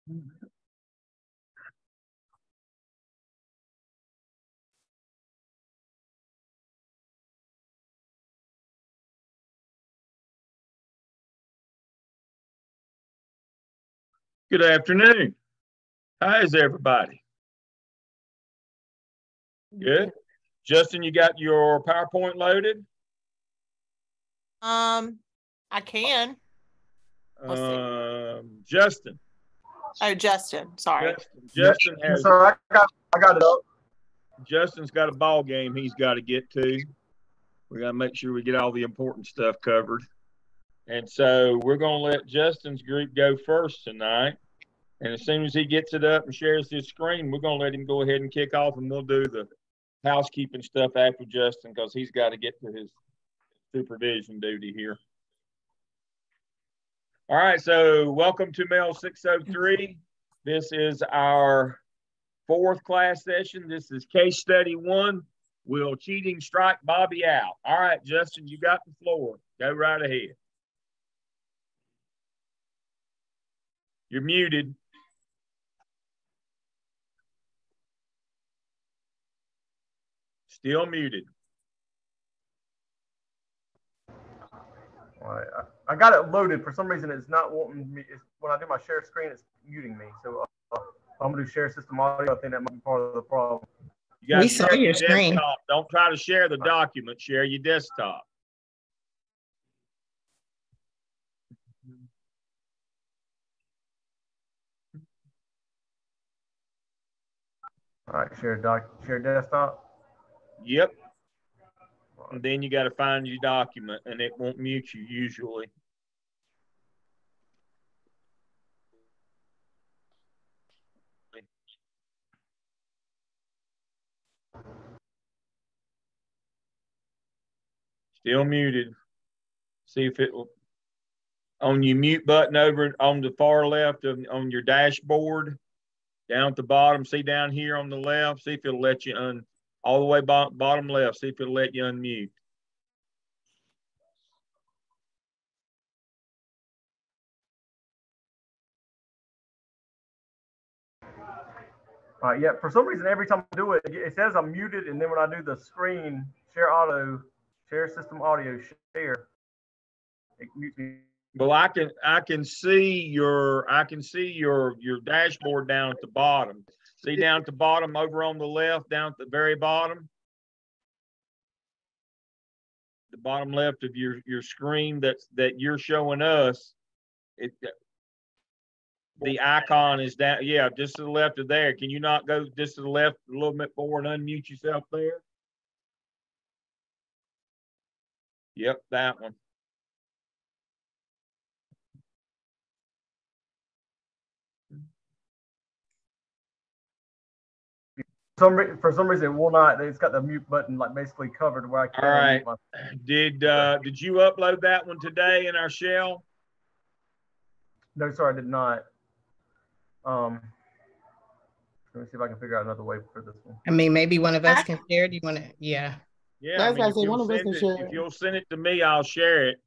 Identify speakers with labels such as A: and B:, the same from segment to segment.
A: Good afternoon. How is everybody? Good. Justin, you got your PowerPoint loaded?
B: I can.
A: Justin.
B: Oh, Justin. Sorry.
A: Justin has.
C: Sorry, I got it up.
A: Justin's got a ball game he's got to get to. We got to make sure we get all the important stuff covered. And so we're going to let Justin's group go first tonight. And as soon as he gets it up and shares his screen, we're going to let him go ahead and kick off, and we'll do the housekeeping stuff after Justin because he's got to get to his supervision duty here. All right, so welcome to MELS 603. This is our 4th class session. This is case study 1. Will cheating strike Bobby out? All right, Justin, you got the floor. Go right ahead. You're muted. Still muted.
C: All right, I got it loaded. For some reason, it's not wanting me. When I do my share screen, it's muting me. So I'm going to do share system audio. I think that might be part of the problem.
A: We saw your screen. Desktop. Don't try to share the document. Share your desktop.
C: All right, share desktop.
A: Yep. And then you got to find your document, and it won't mute you usually. Still muted. See if it will. On your mute button over on the far left on your dashboard, down at the bottom, see down here on the left, see if it'll let you all the way bottom left, see if it'll let you unmute.
C: All right, yeah, for some reason, every time I do it, it says I'm muted, and then when I do the screen, share system audio, share, it mutes me.
A: Well, I can see your dashboard down at the bottom. See down at the bottom over on the left, down at the very bottom. The bottom left of your screen that you're showing us. The icon is down, yeah, just to the left of there. Can you not go just to the left a little bit more and unmute yourself there? Yep, that one.
C: For some reason, it will not. It's got the mute button like basically covered where I can't.
A: All right. Did you upload that one today in our shell?
C: No, sorry, I did not. Let me see if I can figure out another way for this one.
D: I mean, maybe one of us can share. Do you want to? Yeah.
A: Yeah. I mean, if you'll send it to me, I'll share it.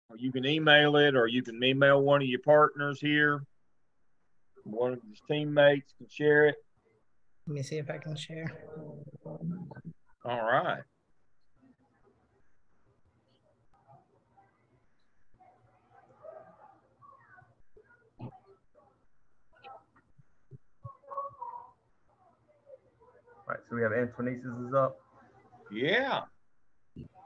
A: Or you can email it, or you can email one of your partners here. One of his teammates can share it.
D: Let me see if I can share.
A: All right.
C: All right, so we have Antonesis is up.
A: Yeah.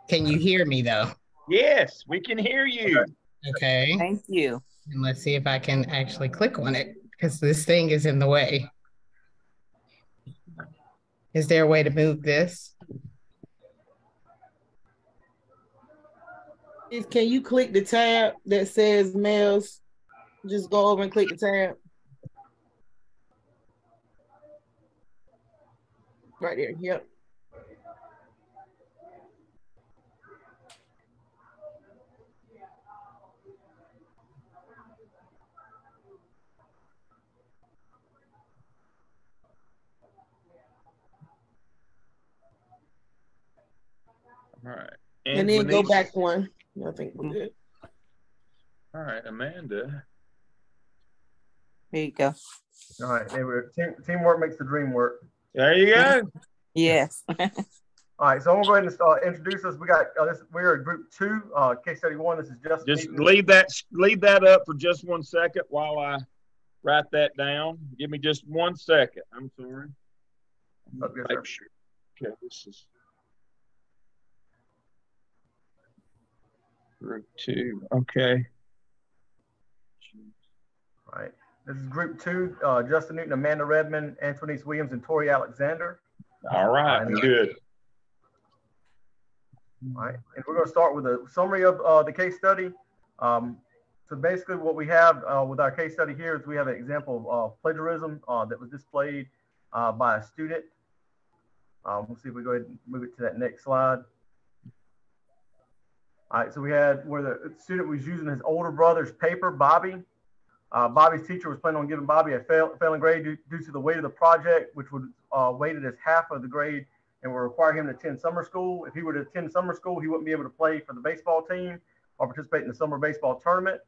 D: Can you hear me though?
A: Yes, we can hear you.
D: Okay.
B: Thank you.
D: And let's see if I can actually click on it because this thing is in the way. Is there a way to move this?
E: Can you click the tab that says MELS? Just go over and click the tab. Right there, yep.
A: All right.
E: And then go back one. I think we're good.
A: All right, Amanda.
F: There you go.
C: All right, teamwork makes the dream work.
A: There you go.
F: Yes.
C: All right, so I'm gonna go ahead and start, introduce us. We got we're at group 2, case study 1. This is Justin.
A: Just leave that up for just 1 second while I write that down. Give me just 1 second. I'm sorry.
C: Yes,
A: sure. Okay, this is group 2. Okay.
C: All right. This is group 2. Justin Newton, Amanda Redmond, Antonice Williams, and Tori Alexander.
A: All right. Good.
C: All right, and we're going to start with a summary of the case study. So basically what we have with our case study here is we have an example of plagiarism that was displayed by a student. We'll see if we go ahead and move it to that next slide. All right, so we had where the student was using his older brother's paper, Bobby. Bobby's teacher was planning on giving Bobby a failing grade due to the weight of the project, which would weighted as half of the grade and would require him to attend summer school. If he were to attend summer school, he wouldn't be able to play for the baseball team or participate in the summer baseball tournament.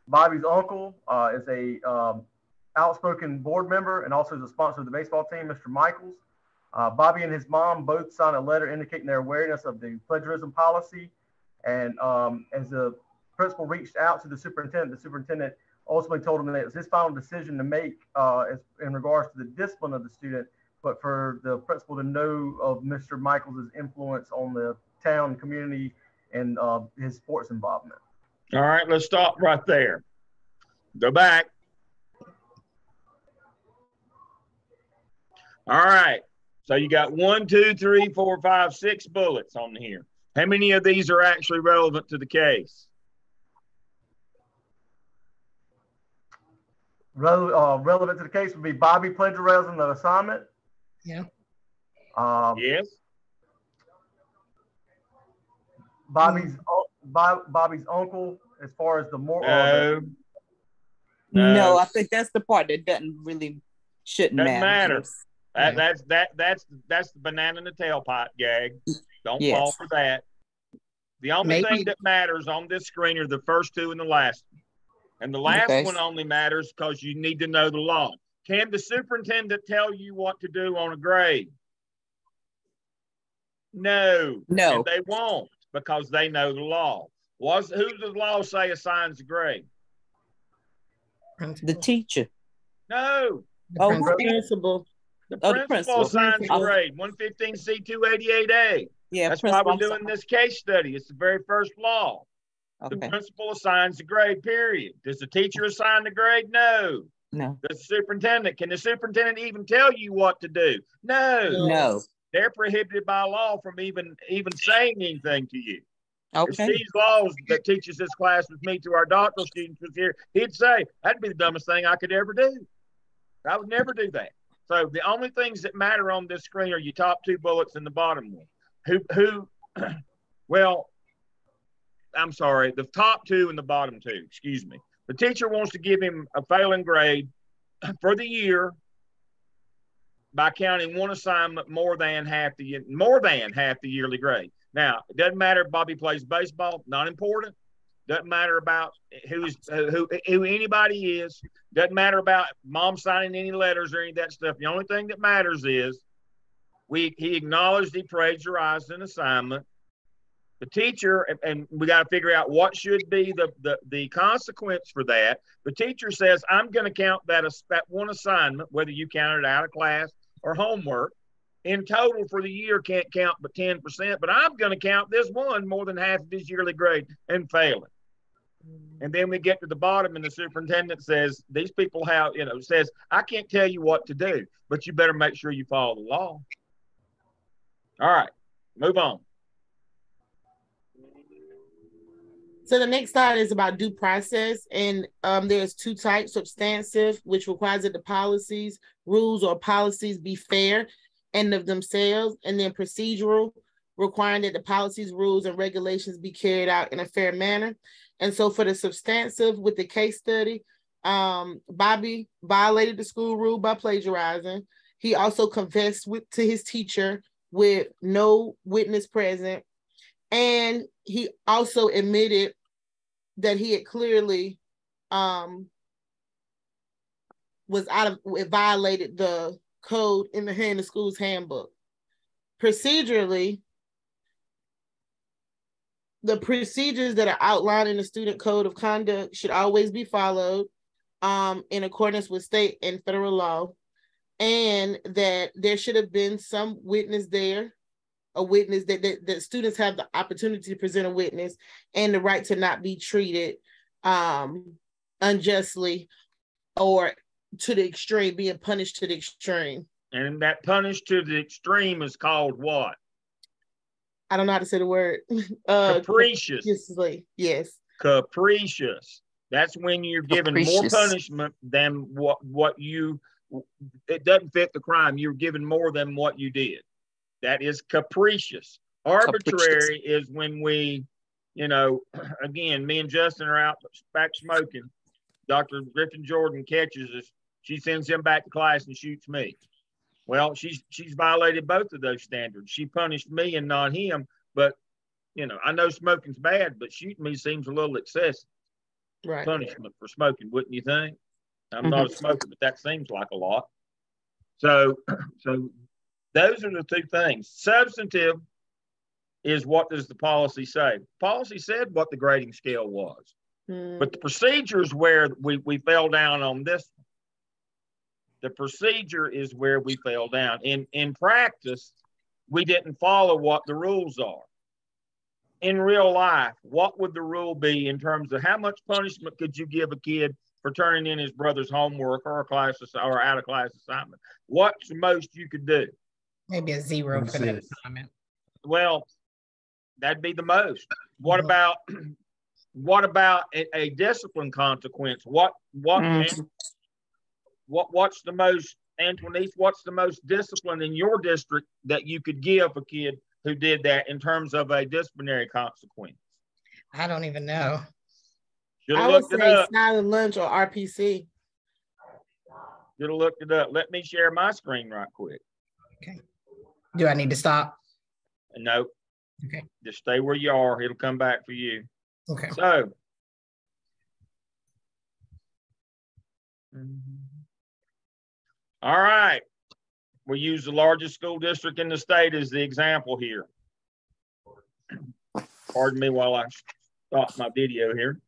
C: Bobby's uncle is a outspoken board member and also is a sponsor of the baseball team, Mr. Michaels. Bobby and his mom both signed a letter indicating their awareness of the plagiarism policy. And as the principal reached out to the superintendent ultimately told him that it was his final decision to make in regards to the discipline of the student, but for the principal to know of Mr. Michaels' influence on the town, community, and his sports involvement.
A: All right, let's stop right there. Go back. All right, so you got 1, 2, 3, 4, 5, 6 bullets on here. How many of these are actually relevant to the case?
C: Relevant to the case would be Bobby plagiarizing the assignment.
D: Yeah.
A: Yes.
C: Bobby's uncle, as far as the more.
F: No, I think that's the part that shouldn't matter.
A: That's the banana in the tailpipe gag. Don't fall for that. The only thing that matters on this screen are the first 2 and the last one. And the last one only matters because you need to know the law. Can the superintendent tell you what to do on a grade? No.
F: No.
A: And they won't because they know the law. Who does the law say assigns the grade?
F: The teacher.
A: No.
F: The principal.
A: The principal assigns the grade. 115C288A.
F: Yeah,
A: that's why we're doing this case study. It's the very first law. Okay. The principal assigns the grade, period. Does the teacher assign the grade? No.
F: No.
A: The superintendent. Can the superintendent even tell you what to do? No.
F: No.
A: They're prohibited by law from even saying anything to you.
F: Okay.
A: If Steve's laws that teaches this class with me to our doctoral students was here, he'd say, that'd be the dumbest thing I could ever do. I would never do that. So the only things that matter on this screen are your top 2 bullets and the bottom one. Well, I'm sorry, the top 2 and the bottom 2, excuse me. The teacher wants to give him a failing grade for the year by counting one assignment more than half the yearly grade. Now, it doesn't matter if Bobby plays baseball, not important. Doesn't matter about who anybody is. Doesn't matter about mom signing any letters or any of that stuff. The only thing that matters is he acknowledged he plagiarized an assignment. The teacher, and we got to figure out what should be the consequence for that. The teacher says, I'm going to count that one assignment, whether you count it out of class or homework, in total for the year can't count but 10%, but I'm going to count this one more than half of his yearly grade and fail it. And then we get to the bottom and the superintendent says, these people says, I can't tell you what to do, but you better make sure you follow the law. All right, move on.
E: So the next slide is about due process, and there's 2 types: substantive, which requires that the policies, rules, or policies be fair and of themselves, and then procedural, requiring that the policies, rules, and regulations be carried out in a fair manner. And so for the substantive with the case study, Bobby violated the school rule by plagiarizing. He also confessed to his teacher with no witness present. And he also admitted that he had clearly it violated the code in the school's handbook. Procedurally, the procedures that are outlined in the student code of conduct should always be followed in accordance with state and federal law, and that there should have been some witness there, a witness that students have the opportunity to present a witness and the right to not be treated unjustly or to the extreme, being punished to the extreme.
A: And that punished to the extreme is called what?
E: I don't know how to say the word.
A: Capricious.
E: Yes.
A: Capricious. That's when you're given more punishment than what you, it doesn't fit the crime. You're given more than what you did. That is capricious. Arbitrary is when we, again, me and Justin are out back smoking. Dr. Griffin Jordan catches us. She sends him back to class and shoots me. Well, she's violated both of those standards. She punished me and not him. But, I know smoking's bad, but shooting me seems a little excessive.
E: Right.
A: Punishment for smoking, wouldn't you think? I'm not a smoker, but that seems like a lot. So those are the two things. Substantive is what does the policy say? Policy said what the grading scale was. But the procedure is where we fell down on this. The procedure is where we fell down. In practice, we didn't follow what the rules are. In real life, what would the rule be in terms of how much punishment could you give a kid for turning in his brother's homework or or out of class assignment? What's the most you could do?
D: Maybe a 0 for that assignment.
A: Well, that'd be the most. What about a discipline consequence? What's the most, Antoinette, what's the most discipline in your district that you could give a kid who did that in terms of a disciplinary consequence?
D: I don't even know.
E: I would say silent lunch or RPC.
A: Should have looked it up. Let me share my screen right quick.
D: Okay. Do I need to stop?
A: No.
D: Okay.
A: Just stay where you are. It'll come back for you.
D: Okay.
A: So. All right. We use the largest school district in the state as the example here. Pardon me while I stop my video here.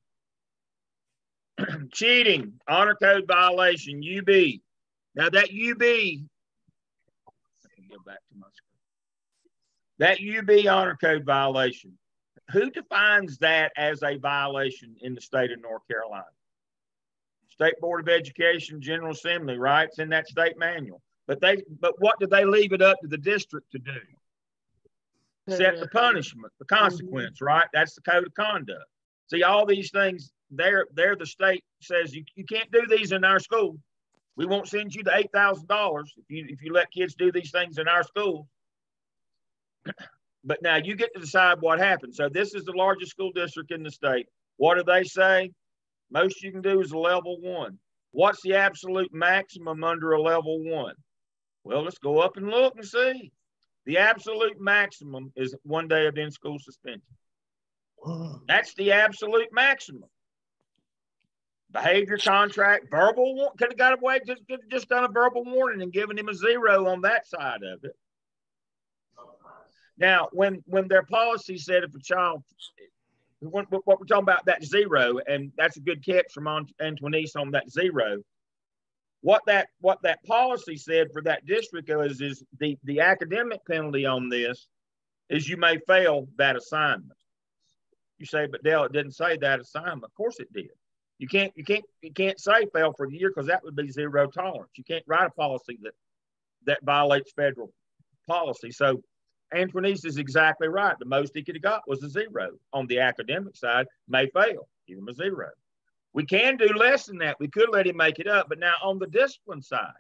A: Cheating, honor code violation, UB. Now that UB, let me go back to my screen. That UB honor code violation, who defines that as a violation in the state of North Carolina? State Board of Education, General Assembly, right? It's in that state manual. But what do they leave it up to the district to do? Set the punishment, the consequence, right? That's the code of conduct. See, all these things, they're the state says you can't do these in our school. We won't send you the $8,000 if you let kids do these things in our school. But now you get to decide what happens. So this is the largest school district in the state. What do they say? Most you can do is a level 1. What's the absolute maximum under a level 1? Well, let's go up and look and see. The absolute maximum is 1 day of in-school suspension. That's the absolute maximum. Behavior contract, verbal, could have got away, just done a verbal warning and given him a 0 on that side of it. Now, when their policy said if a child, what we're talking about, that 0, and that's a good catch from Antoinette on that 0. What that policy said for that district is the academic penalty on this is you may fail that assignment. You say, but Dale, it didn't say that assignment. Of course it did. You can't say fail for the year because that would be 0 tolerance. You can't write a policy that violates federal policy. So Antoinette is exactly right. The most he could have got was a 0 on the academic side. May fail, give him a 0. We can do less than that. We could let him make it up. But now on the discipline side,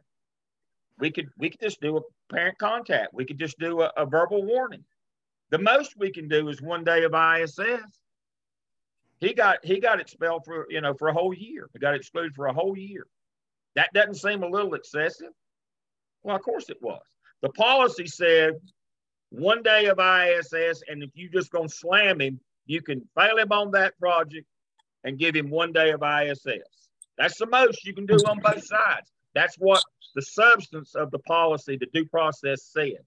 A: we could just do a parent contact. We could just do a verbal warning. The most we can do is 1 day of ISS. He got expelled for a whole year. He got excluded for a whole year. That doesn't seem a little excessive? Well, of course it was. The policy said 1 day of ISS, and if you just gonna slam him, you can fail him on that project and give him 1 day of ISS. That's the most you can do on both sides. That's what the substance of the policy, the due process said.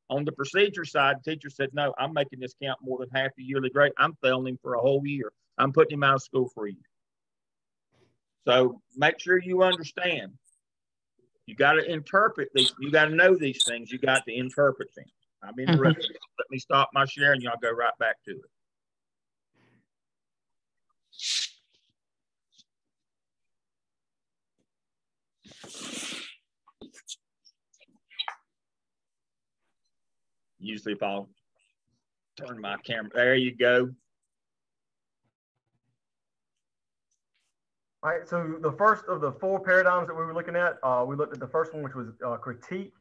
A: On the procedure side, the teacher said, no, I'm making this count more than half the yearly grade. I'm failing him for a whole year. I'm putting him out of school for a year. So make sure you understand. You got to interpret these. You got to know these things. You got to interpret them. I'm interrupting. Let me stop my share and y'all go right back to it. Usually if I'll turn my camera, there you go.
C: All right, so the first of the 4 paradigms that we were looking at, we looked at the first one, which was critique.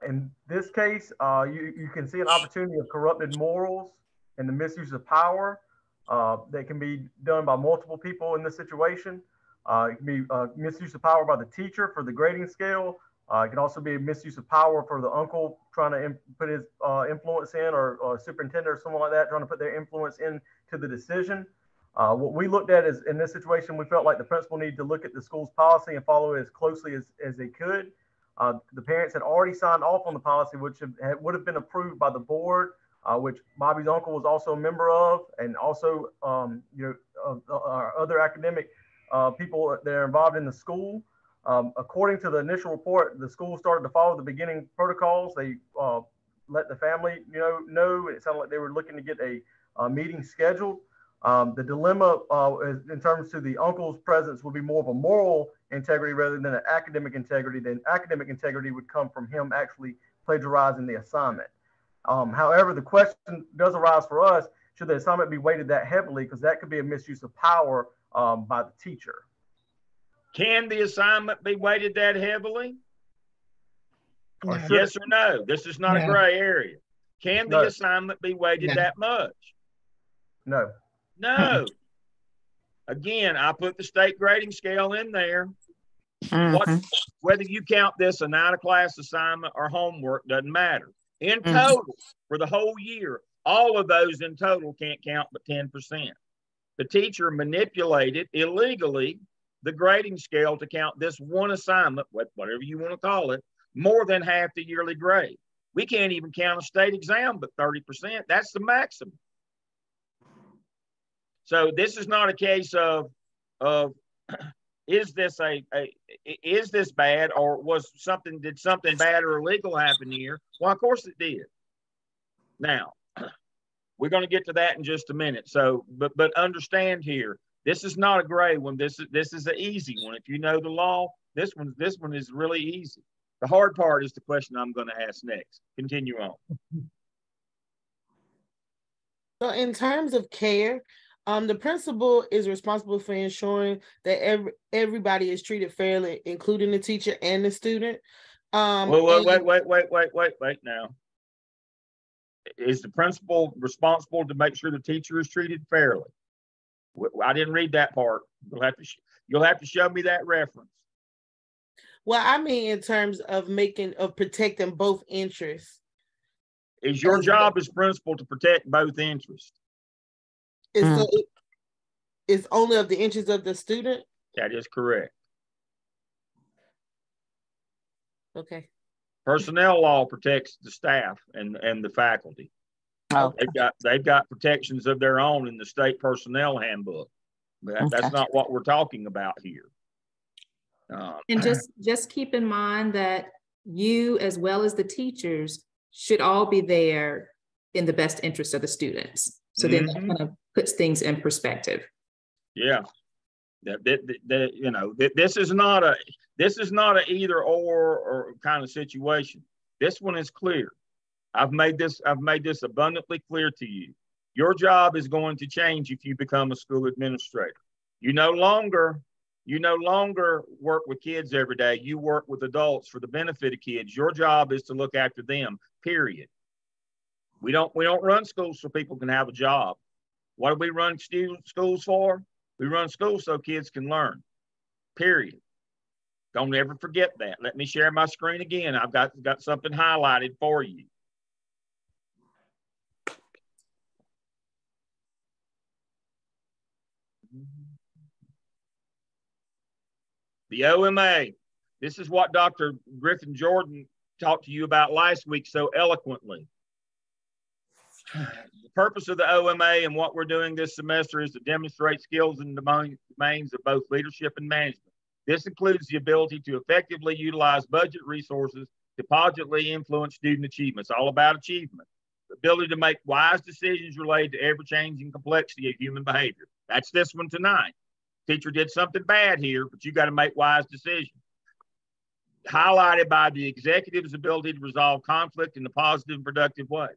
C: In this case, you can see an opportunity of corrupted morals and the misuse of power that can be done by multiple people in this situation. It can be misuse of power by the teacher for the grading scale. It can also be a misuse of power for the uncle trying to put his influence in, or superintendent or someone like that trying to put their influence into the decision. What we looked at is, in this situation, we felt like the principal needed to look at the school's policy and follow it as closely as they could. The parents had already signed off on the policy, which would have been approved by the board, which Bobby's uncle was also a member of, and also our other academic people that are involved in the school. According to the initial report, the school started to follow the beginning protocols. They let the family know. It sounded like they were looking to get a meeting scheduled. The dilemma in terms to the uncle's presence would be more of a moral integrity rather than an academic integrity. Then academic integrity would come from him actually plagiarizing the assignment. However, the question does arise for us, should the assignment be weighted that heavily? Because that could be a misuse of power by the teacher.
A: Can the assignment be weighted that heavily?
C: Or
A: yes or no? This is not a gray area. Can the assignment be weighted that much?
C: No.
A: No. Again, I put the state grading scale in there. Whether you count this an out of class assignment or homework doesn't matter. In total, for the whole year, all of those in total can't count but 10%. The teacher manipulated illegally the grading scale to count this one assignment, whatever you want to call it, more than half the yearly grade. We can't even count a state exam but 30%. That's the maximum. So this is not a case of is this is this bad, or did something bad or illegal happen here? Well, of course it did. Now, we're going to get to that in just a minute. So, but understand here, this is not a gray one. This is an easy one. If you know the law, this one is really easy. The hard part is the question I'm going to ask next. Continue on.
E: So in terms of care, the principal is responsible for ensuring that everybody is treated fairly, including the teacher and the student.
A: Wait now. Is the principal responsible to make sure the teacher is treated fairly? I didn't read that part. You'll have to show me that reference.
E: Well, I mean, in terms of protecting both interests.
A: Is your job as principal to protect both interests?
E: It's only of the interest of the student?
A: That is correct.
E: Okay.
A: Personnel law protects the staff and the faculty. Oh. They've got protections of their own in the state personnel handbook. That's not what we're talking about here.
G: And just keep in mind that you, as well as the teachers, should all be there in the best interest of the students. So then that kind of puts things in perspective. Yeah.
A: This is not a either or kind of situation. This one is clear. I've made this abundantly clear to you. Your job is going to change if you become a school administrator. You no longer work with kids every day. You work with adults for the benefit of kids. Your job is to look after them, period. We don't run schools so people can have a job. What do we run schools for? We run schools so kids can learn, period. Don't ever forget that. Let me share my screen again. I've got something highlighted for you. The OMA, This is what Dr. Griffin Jordan talked to you about last week so eloquently. The purpose of the OMA and what we're doing this semester is to demonstrate skills in the domains of both leadership and management. This includes the ability to effectively utilize budget resources to positively influence student achievement. It's all about achievement. The ability to make wise decisions related to ever-changing complexity of human behavior. That's this one tonight. Teacher did something bad here, but you got to make wise decisions. Highlighted by the executive's ability to resolve conflict in a positive and productive way.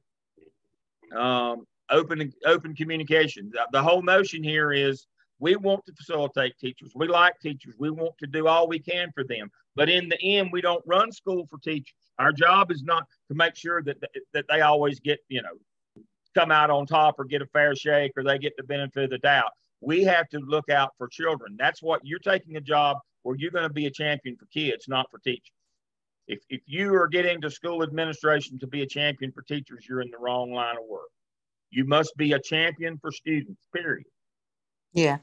A: Open communication. The whole notion here is we want to facilitate teachers. We like teachers. We want to do all we can for them. But in the end, we don't run school for teachers. Our job is not to make sure that they always get, come out on top or get a fair shake or they get the benefit of the doubt. We have to look out for children. That's what you're taking a job where you're going to be a champion for kids, not for teachers. If you are getting to school administration to be a champion for teachers, you're in the wrong line of work. You must be a champion for students, period.
F: Yeah.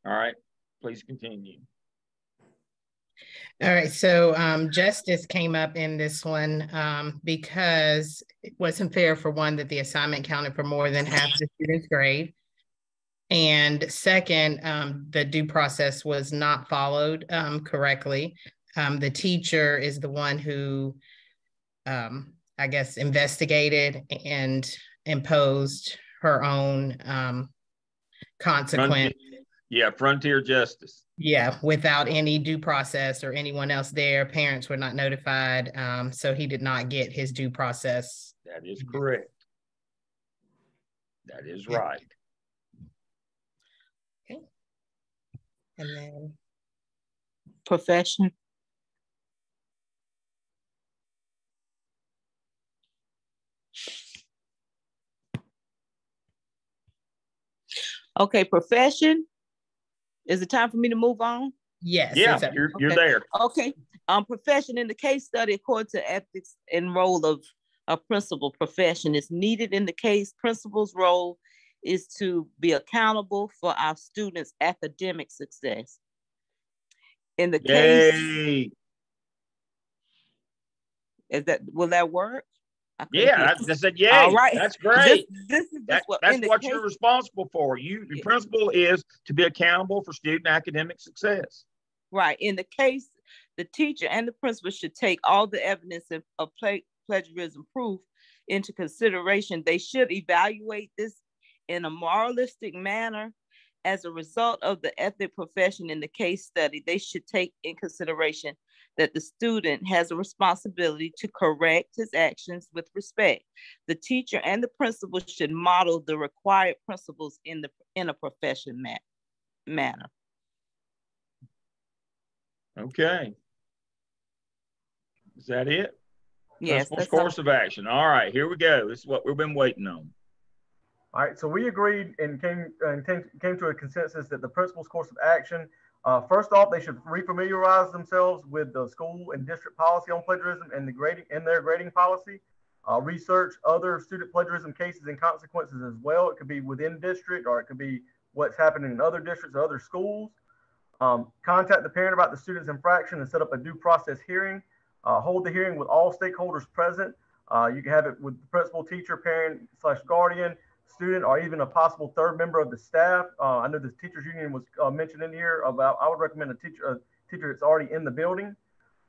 A: All right, please continue.
D: All right, so justice came up in this one because it wasn't fair, for one, that the assignment counted for more than half the student's grade. And second, the due process was not followed correctly. The teacher is the one who, I guess, investigated and imposed her own consequence.
A: Frontier justice.
D: Yeah, without any due process or anyone else there. Parents were not notified, so he did not get his due process.
A: That is correct. That is right.
D: Okay. And then
F: profession. Okay, profession. Is it time for me to move on?
D: Yes.
A: Yeah, you're there.
F: Okay. Profession in the case study, according to ethics and role of a principal, profession is needed in the case. Principal's role is to be accountable for our students' academic success. In the case, will that work?
A: Yeah, I said yay.
F: All right.
A: That's great.
F: That's what
A: you're responsible for. Your principal is to be accountable for student academic success.
F: Right. In the case, the teacher and the principal should take all the evidence of plagiarism proof into consideration. They should evaluate this in a moralistic manner. As a result of the ethic profession in the case study, they should take in consideration that the student has a responsibility to correct his actions with respect. The teacher and the principal should model the required principles in a profession manner.
A: Okay. Is that it?
F: Yes.
A: Principal's course of action. All right, here we go. This is what we've been waiting on.
C: All right, so we agreed and came to a consensus that the principal's course of action, first off, they should refamiliarize themselves with the school and district policy on plagiarism and their grading policy. Research other student plagiarism cases and consequences as well. It could be within district, or it could be what's happening in other districts or other schools. Contact the parent about the student's infraction and set up a due process hearing. Hold the hearing with all stakeholders present. You can have it with the principal, teacher, parent / guardian, student, or even a possible third member of the staff. I know the teachers union was mentioned in here about, I would recommend a teacher that's already in the building,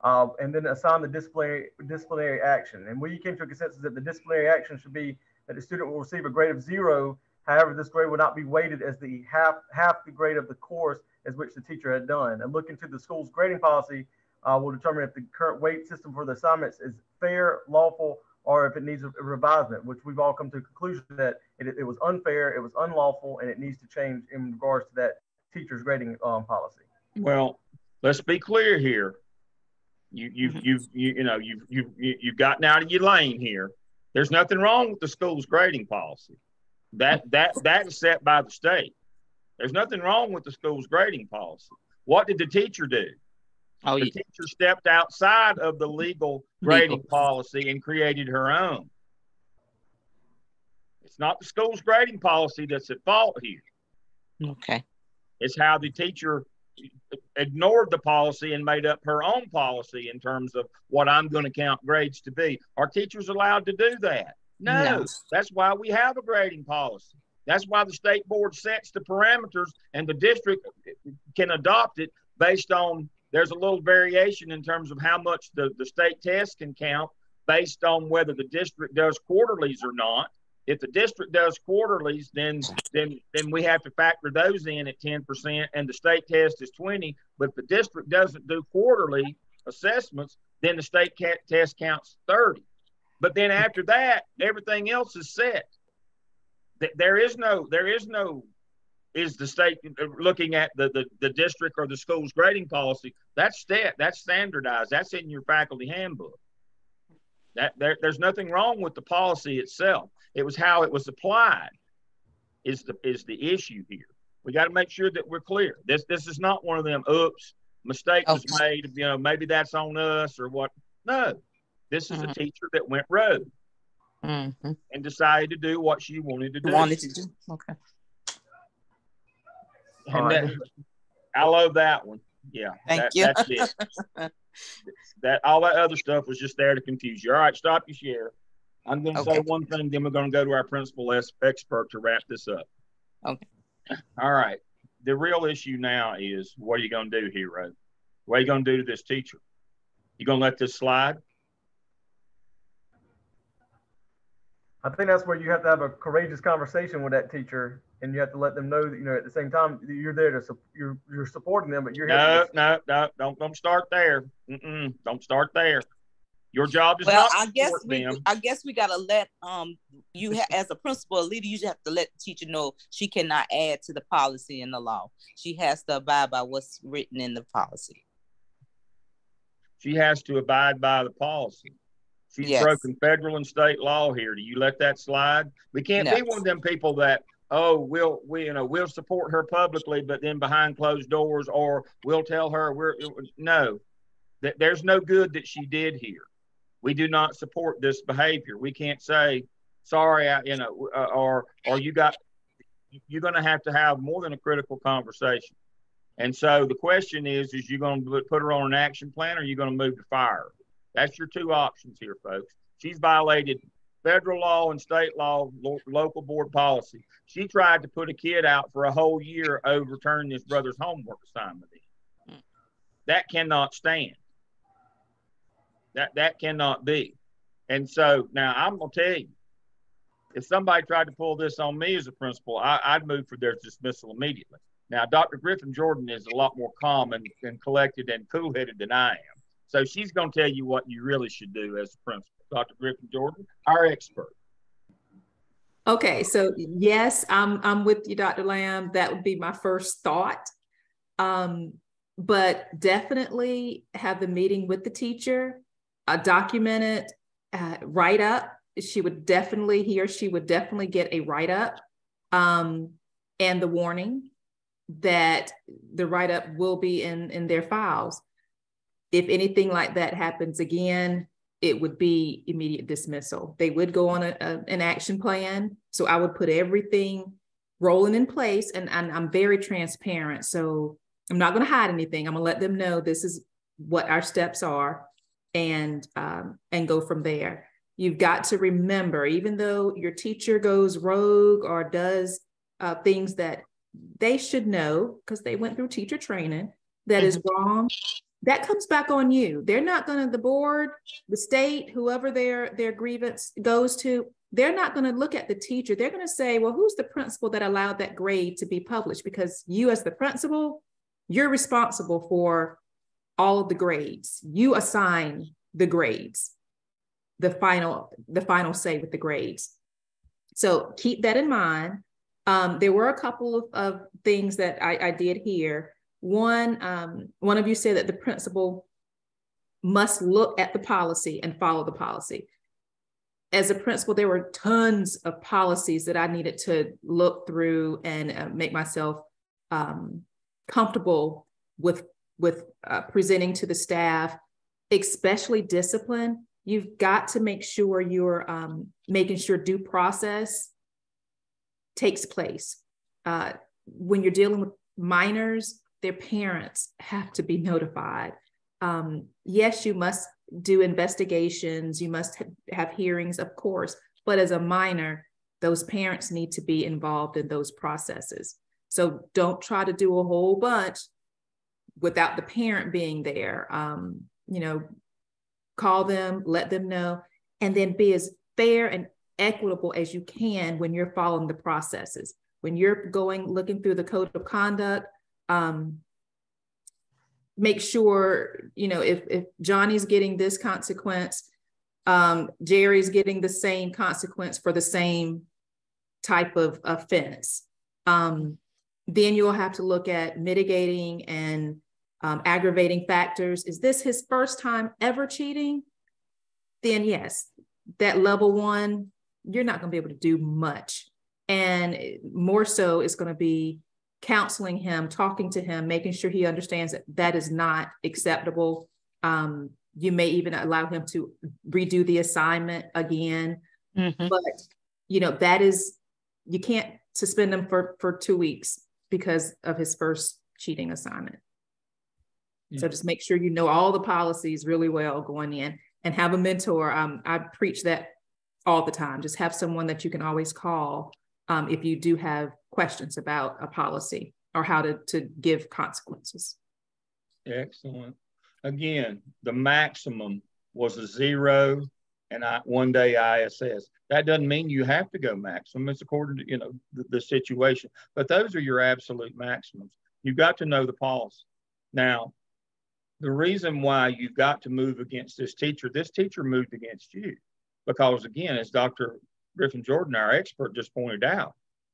C: and then assign the disciplinary action. And we came to a consensus that the disciplinary action should be that the student will receive a grade of 0. However, this grade will not be weighted as the half the grade of the course as which the teacher had done. And looking to the school's grading policy will determine if the current weight system for the assignments is fair, lawful, or if it needs a revisement, which we've all come to a conclusion that it was unfair, it was unlawful, and it needs to change in regards to that teacher's grading policy.
A: Well, let's be clear here. You've gotten out of your lane here. There's nothing wrong with the school's grading policy. That is set by the state. There's nothing wrong with the school's grading policy. What did the teacher do? The teacher stepped outside of the legal grading policy and created her own. It's not the school's grading policy that's at fault here.
F: Okay.
A: It's how the teacher ignored the policy and made up her own policy in terms of what I'm going to count grades to be. Are teachers allowed to do that? No. That's why we have a grading policy. That's why the state board sets the parameters and the district can adopt it based on, there's a little variation in terms of how much the state test can count based on whether the district does quarterlies or not. If the district does quarterlies, then we have to factor those in at 10%, and the state test is 20. But if the district doesn't do quarterly assessments, then the state test counts 30. But then after that, everything else is set. There is no, is the state looking at the district or the school's grading policy? That's standardized. That's in your faculty handbook. There's nothing wrong with the policy itself. It was how it was applied is the issue here. We got to make sure that we're clear. This is not one of them, oops, mistake was made, maybe that's on us or what. No, this is a teacher that went rogue and decided to do what she wanted to do.
F: Okay.
A: And I love that one. Yeah.
F: Thank you.
A: That's it. All that other stuff was just there to confuse you. All right, stop your share. I'm going to say one thing, then we're going to go to our principal expert to wrap this up.
F: Okay.
A: All right. The real issue now is, what are you going to do, Hero? What are you going to do to this teacher? You going to let this slide?
C: I think that's where you have to have a courageous conversation with that teacher, and you have to let them know that, at the same time, you're there to you're supporting them, but you're
A: no, don't start there. Don't start there. Your job is not to support them.
F: I guess we gotta let you as a principal, a leader, you just have to let the teacher know she cannot add to the policy and the law. She has to abide by what's written in the policy.
A: She has to abide by the policy. She's broken federal and state law here. Do you let that slide? We can't be one of them people that, we'll support her publicly, but then behind closed doors, or we'll tell her no. There's no good that she did here. We do not support this behavior. We can't say, sorry, or you're going to have more than a critical conversation. And so the question is you going to put her on an action plan, or are you going to move to fire? That's your two options here, folks. She's violated federal law and state law, local board policy. She tried to put a kid out for a whole year over turning his brother's homework assignment in. That cannot stand. That cannot be. And so now I'm going to tell you, if somebody tried to pull this on me as a principal, I'd move for their dismissal immediately. Now, Dr. Griffin Jordan is a lot more calm and collected and cool-headed than I am. So she's going to tell you what you really should do as a principal. Dr. Griffin Jordan, our expert.
G: Okay, so yes, I'm with you, Dr. Lamb. That would be my first thought. But definitely have the meeting with the teacher, document it, write up. He or she would definitely get a write up, and the warning that the write up will be in their files. If anything like that happens again, it would be immediate dismissal. They would go on an action plan. So I would put everything rolling in place, and I'm very transparent. So I'm not going to hide anything. I'm going to let them know this is what our steps are, and go from there. You've got to remember, even though your teacher goes rogue or does things that they should know because they went through teacher training that is wrong, that comes back on you. They're not going to, the board, the state, whoever their grievance goes to, they're not going to look at the teacher. They're going to say, well, who's the principal that allowed that grade to be published? Because you as the principal, you're responsible for all of the grades. You assign the grades, the final say with the grades. So keep that in mind. There were a couple of things that I did here. One of you said that the principal must look at the policy and follow the policy. As a principal, there were tons of policies that I needed to look through and make myself comfortable with presenting to the staff, especially discipline. You've got to make sure you're making sure due process takes place. When you're dealing with minors, their parents have to be notified. Yes, you must do investigations. You must have hearings, of course, but as a minor, those parents need to be involved in those processes. So don't try to do a whole bunch without the parent being there. You know, call them, let them know, and then be as fair and equitable as you can when you're following the processes. When you're looking through the code of conduct, make sure, you know, if Johnny's getting this consequence, Jerry's getting the same consequence for the same type of offense. Then you'll have to look at mitigating and aggravating factors. Is this his first time ever cheating? Then yes, that level 1, you're not going to be able to do much. And more so, it's going to be counseling him, talking to him, making sure he understands that that is not acceptable. You may even allow him to redo the assignment again. Mm-hmm. But, you know, you can't suspend him for 2 weeks because of his first cheating assignment. Yeah. So just make sure you know all the policies really well going in, and have a mentor. I preach that all the time. Just have someone that you can always call if you do have questions about a policy or how to give consequences.
A: Excellent. Again, the maximum was a 0 and 1 day ISS. That doesn't mean you have to go maximum. It's according to, you know, the situation. But those are your absolute maximums. You've got to know the policy. Now, the reason why you've got to move against this teacher moved against you because, again, as Dr. Griffin Jordan, our expert, just pointed out,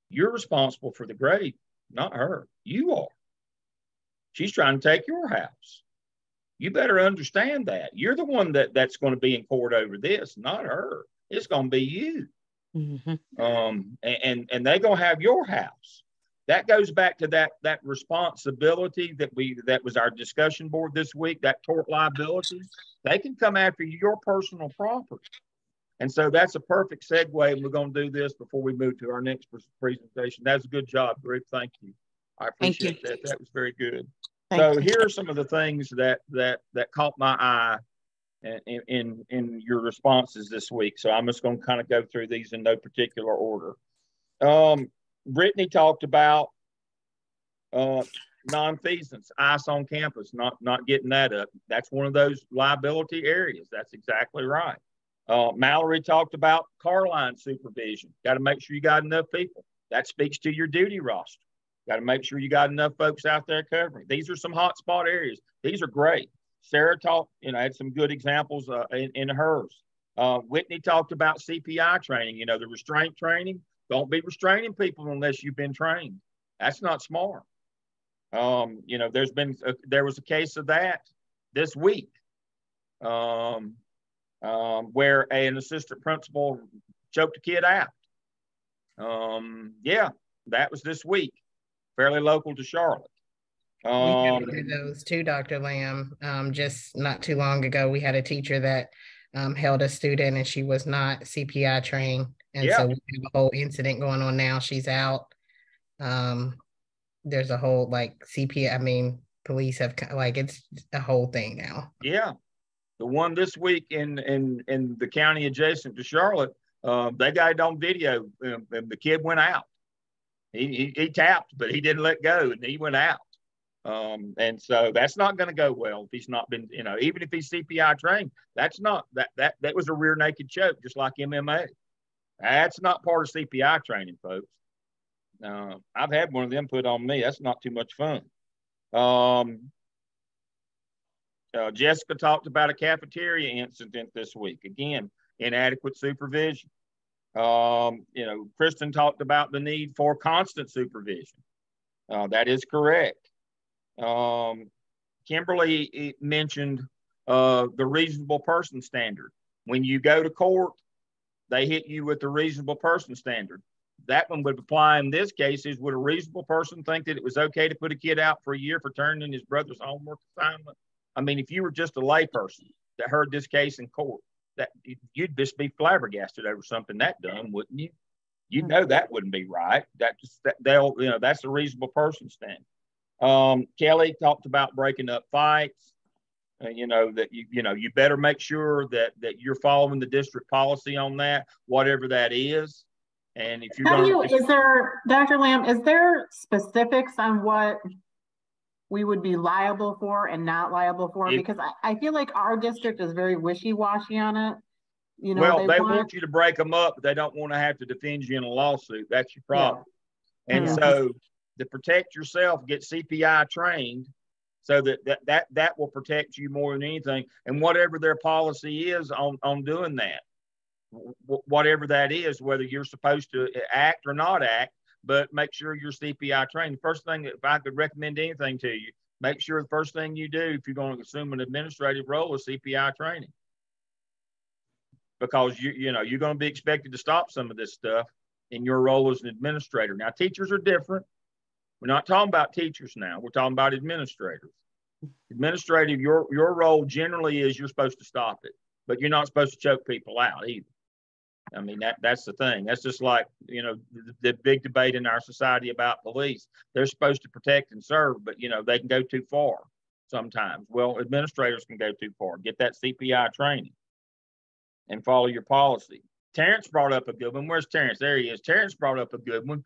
A: you're responsible for the grade, not her. You are. She's trying to take your house. You better understand that. You're the one that's going to be in court over this, not her. It's going to be you. Mm-hmm. And they're going to have your house. That goes back to that responsibility that was our discussion board this week, that tort liability. They can come after your personal property. And so that's a perfect segue. And we're going to do this before we move to our next presentation. That's a good job, Rick. Thank you. I appreciate that. That was very good. So here are some of the things that caught my eye in your responses this week. So I'm just going to kind of go through these in no particular order. Brittany talked about nonfeasance, ice on campus, not getting that up. That's one of those liability areas. That's exactly right. Mallory talked about car line supervision. Got to make sure you got enough people. That speaks to your duty roster. Got to make sure you got enough folks out there covering. These are some hot spot areas. These are great. Sarah talked, had some good examples in hers. Whitney talked about CPI training, the restraint training. Don't be restraining people unless you've been trained. That's not smart. There was a case of that this week where an assistant principal choked a kid out. That was this week, fairly local to Charlotte.
D: We had those too, Dr. Lamb. Just not too long ago, we had a teacher that held a student and she was not CPI trained. And so we have a whole incident going on now. She's out. There's a whole police have it's a whole thing now. Yeah.
A: The one this week in the county adjacent to Charlotte, they got it on video. And the kid went out. He tapped, but he didn't let go and he went out. And so that's not going to go well if he's not been, even if he's CPI trained, that was a rear naked choke, just like MMA. That's not part of CPI training, folks. I've had one of them put on me. That's not too much fun. Jessica talked about a cafeteria incident this week. Again, inadequate supervision. Kristen talked about the need for constant supervision. That is correct. Kimberly mentioned the reasonable person standard. When you go to court, they hit you with the reasonable person standard. That one would apply in this case is, would a reasonable person think that it was okay to put a kid out for a year for turning in his brother's homework assignment? I mean, if you were just a layperson that heard this case in court, that you'd just be flabbergasted over something that dumb, wouldn't you? You know that wouldn't be right. That's the reasonable person standard. Kelly talked about breaking up fights. You know, that you better make sure that you're following the district policy on that, whatever that is. And if you're
H: is there, Dr. Lamb, is there specifics on what we would be liable for and not liable for? Because I feel like our district is very wishy-washy on it. You know,
A: well, they want you to break them up, but they don't want to have to defend you in a lawsuit. That's your problem. Yeah. And so to protect yourself, get CPI trained so that will protect you more than anything. And whatever their policy is on doing that, whatever that is, whether you're supposed to act or not act, but make sure you're CPI trained. The first thing, if I could recommend anything to you, make sure the first thing you do, if you're going to assume an administrative role, is CPI training. Because you're going to be expected to stop some of this stuff in your role as an administrator. Now, teachers are different. We're not talking about teachers now. We're talking about administrators. Administrative, your role generally is you're supposed to stop it, but you're not supposed to choke people out either. I mean, that's the thing. That's just like, the big debate in our society about police. They're supposed to protect and serve, but, they can go too far sometimes. Well, administrators can go too far. Get that CPI training and follow your policy. Terrence brought up a good one. Where's Terrence? There he is. Terrence brought up a good one.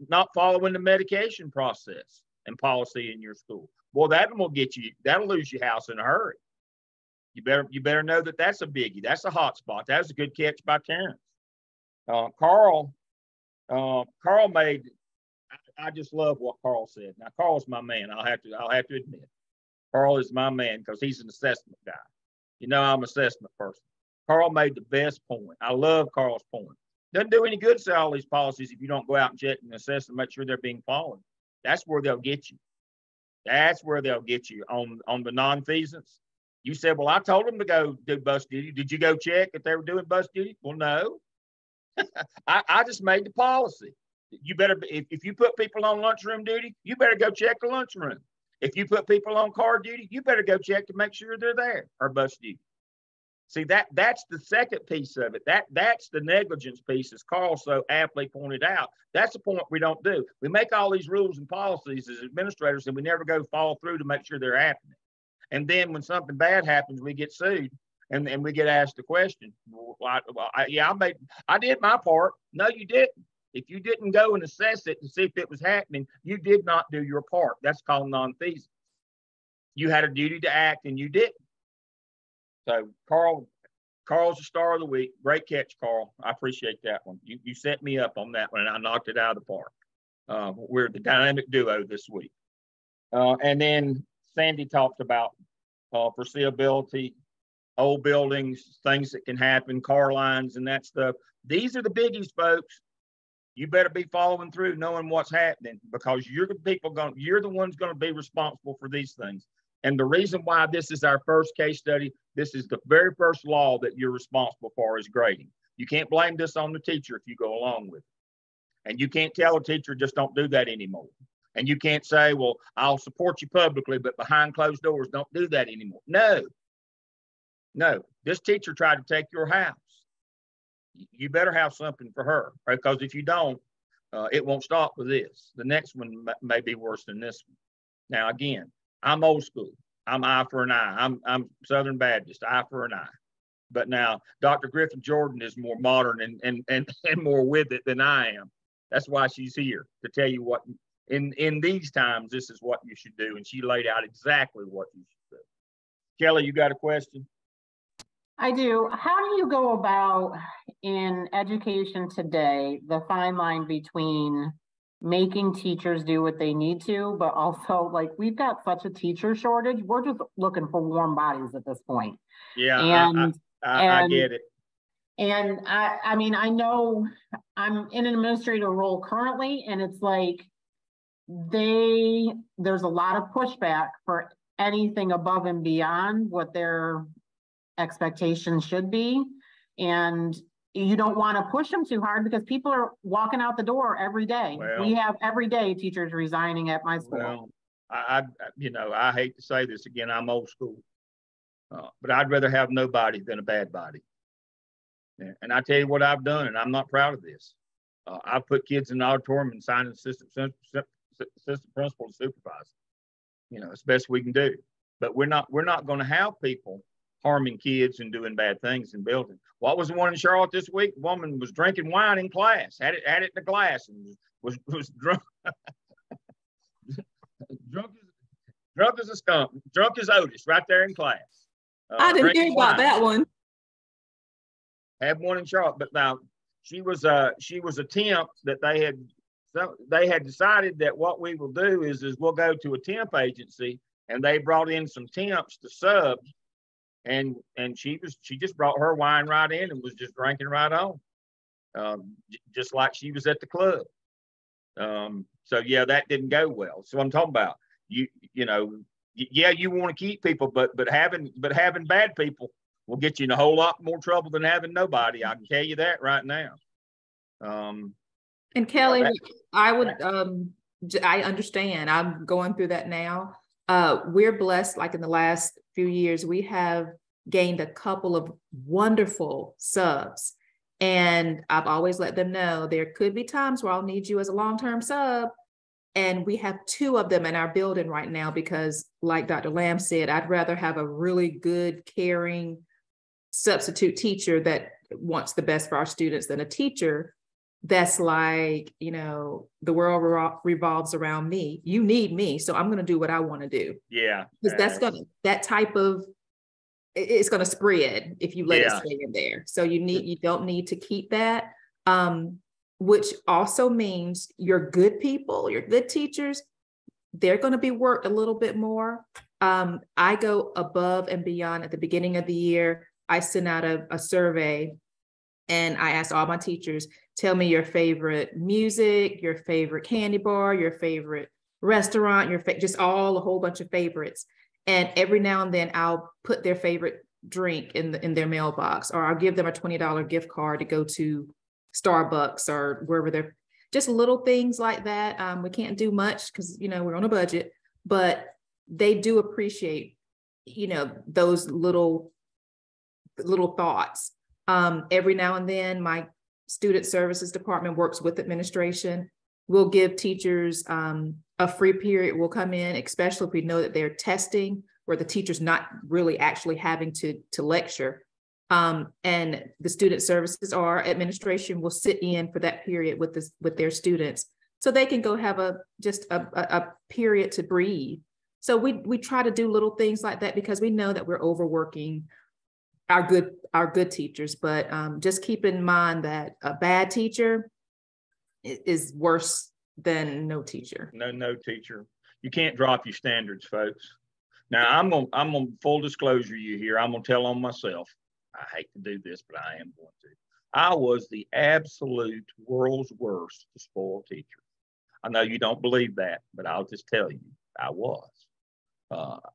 A: Not following the medication process and policy in your school. Well, that'll lose your house in a hurry. You better know that that's a biggie. That's a hot spot. That was a good catch by Terrence. Carl made, I just love what Carl said. Now, Carl's my man. I'll have to admit. Carl is my man because he's an assessment guy. I'm an assessment person. Carl made the best point. I love Carl's point. Doesn't do any good to say all these policies if you don't go out and check and assess and make sure they're being followed. That's where they'll get you. That's where they'll get you on the nonfeasance. You said, well, I told them to go do bus duty. Did you go check if they were doing bus duty? Well, no. I just made the policy. You better, if you put people on lunchroom duty, you better go check the lunchroom. If you put people on car duty, you better go check to make sure they're there, or bus duty. See, that's the second piece of it. That's the negligence piece, as Carl so aptly pointed out. That's the point we don't do. We make all these rules and policies as administrators, and we never go follow through to make sure they're happening. And then when something bad happens, we get sued, and we get asked the question. Well, I did my part. No, you didn't. If you didn't go and assess it to see if it was happening, you did not do your part. That's called nonfeasance. You had a duty to act, and you didn't. So Carl's the star of the week. Great catch, Carl. I appreciate that one. You set me up on that one, and I knocked it out of the park. We're the dynamic duo this week. And then Sandy talked about foreseeability, old buildings, things that can happen, car lines and that stuff. These are the biggies, folks. You better be following through, knowing what's happening, because you're the ones going to be responsible for these things. And the reason why this is our first case study, this is the very first law that you're responsible for, is grading. You can't blame this on the teacher if you go along with it. And you can't tell a teacher, just don't do that anymore. And you can't say, well, I'll support you publicly, but behind closed doors, don't do that anymore. No, this teacher tried to take your house. You better have something for her, because if you don't, it won't stop with this. The next one may be worse than this one. Now, again, I'm old school. I'm eye for an eye. I'm Southern Baptist, eye for an eye. But now Dr. Griffin Jordan is more modern and more with it than I am. That's why she's here, to tell you what, in these times, this is what you should do. And she laid out exactly what you should do. Kelly, you got a question?
H: I do. How do you go about in education today, the fine line between making teachers do what they need to, but also, like, we've got such a teacher shortage. We're just looking for warm bodies at this point.
A: Yeah,
H: and
A: I get it.
H: And I mean, I know I'm in an administrative role currently, and it's like there's a lot of pushback for anything above and beyond what their expectations should be. And you don't want to push them too hard, because people are walking out the door every day. Well, we have every day teachers resigning at my school.
A: Well, I hate to say this again, I'm old school, but I'd rather have nobody than a bad body. And I tell you what I've done, and I'm not proud of this. I've put kids in the auditorium and signed assistant principal to supervise. You know, it's best we can do. But we're not going to have people harming kids and doing bad things in buildings. What was the one in Charlotte this week? The woman was drinking wine in class, had it in a glass, and was drunk, drunk as a skunk, drunk as Otis, right there in class.
G: I didn't hear about that one.
A: Had one in Charlotte, but now she was a temp that they had decided that what we will do is we'll go to a temp agency, and they brought in some temps to sub, and she just brought her wine right in and was just drinking right on, just like she was at the club. So yeah, that didn't go well. So I'm talking about you know, yeah, you want to keep people, but having bad people will get you in a whole lot more trouble than having nobody. I can tell you that right now.
G: And Kelly, I understand. I'm going through that now. We're blessed, like in the last few years, we have gained a couple of wonderful subs. And I've always let them know there could be times where I'll need you as a long-term sub. And we have 2 of them in our building right now because, like Dr. Lamb said, I'd rather have a really good, caring substitute teacher that wants the best for our students than a teacher that's like, you know, the world revolves around me. You need me, so I'm going to do what I want to do.
A: Yeah.
G: Because that type of, it's going to spread if you let it stay in there. So you don't need to keep that. Which also means your good people, your good teachers, they're going to be worked a little bit more. I go above and beyond at the beginning of the year. I send out a survey and I ask all my teachers, tell me your favorite music, your favorite candy bar, your favorite restaurant, just a whole bunch of favorites. And every now and then I'll put their favorite drink in their mailbox, or I'll give them a $20 gift card to go to Starbucks or wherever they're, just little things like that. We can't do much because, you know, we're on a budget, but they do appreciate, you know, those little thoughts. Every now and then my student services department works with administration. We'll give teachers a free period. We'll come in, especially if we know that they're testing where the teacher's not really actually having to lecture. And the student services or administration will sit in for that period with their students, so they can go have a period to breathe. So we try to do little things like that because we know that we're overworking our good teachers. But just keep in mind that a bad teacher is worse than no teacher.
A: No teacher. You can't drop your standards, folks. Now I'm gonna full disclosure you here. I'm gonna tell on myself. I hate to do this, but I am going to. I was the absolute world's worst spoiled teacher. I know you don't believe that, but I'll just tell you, I was.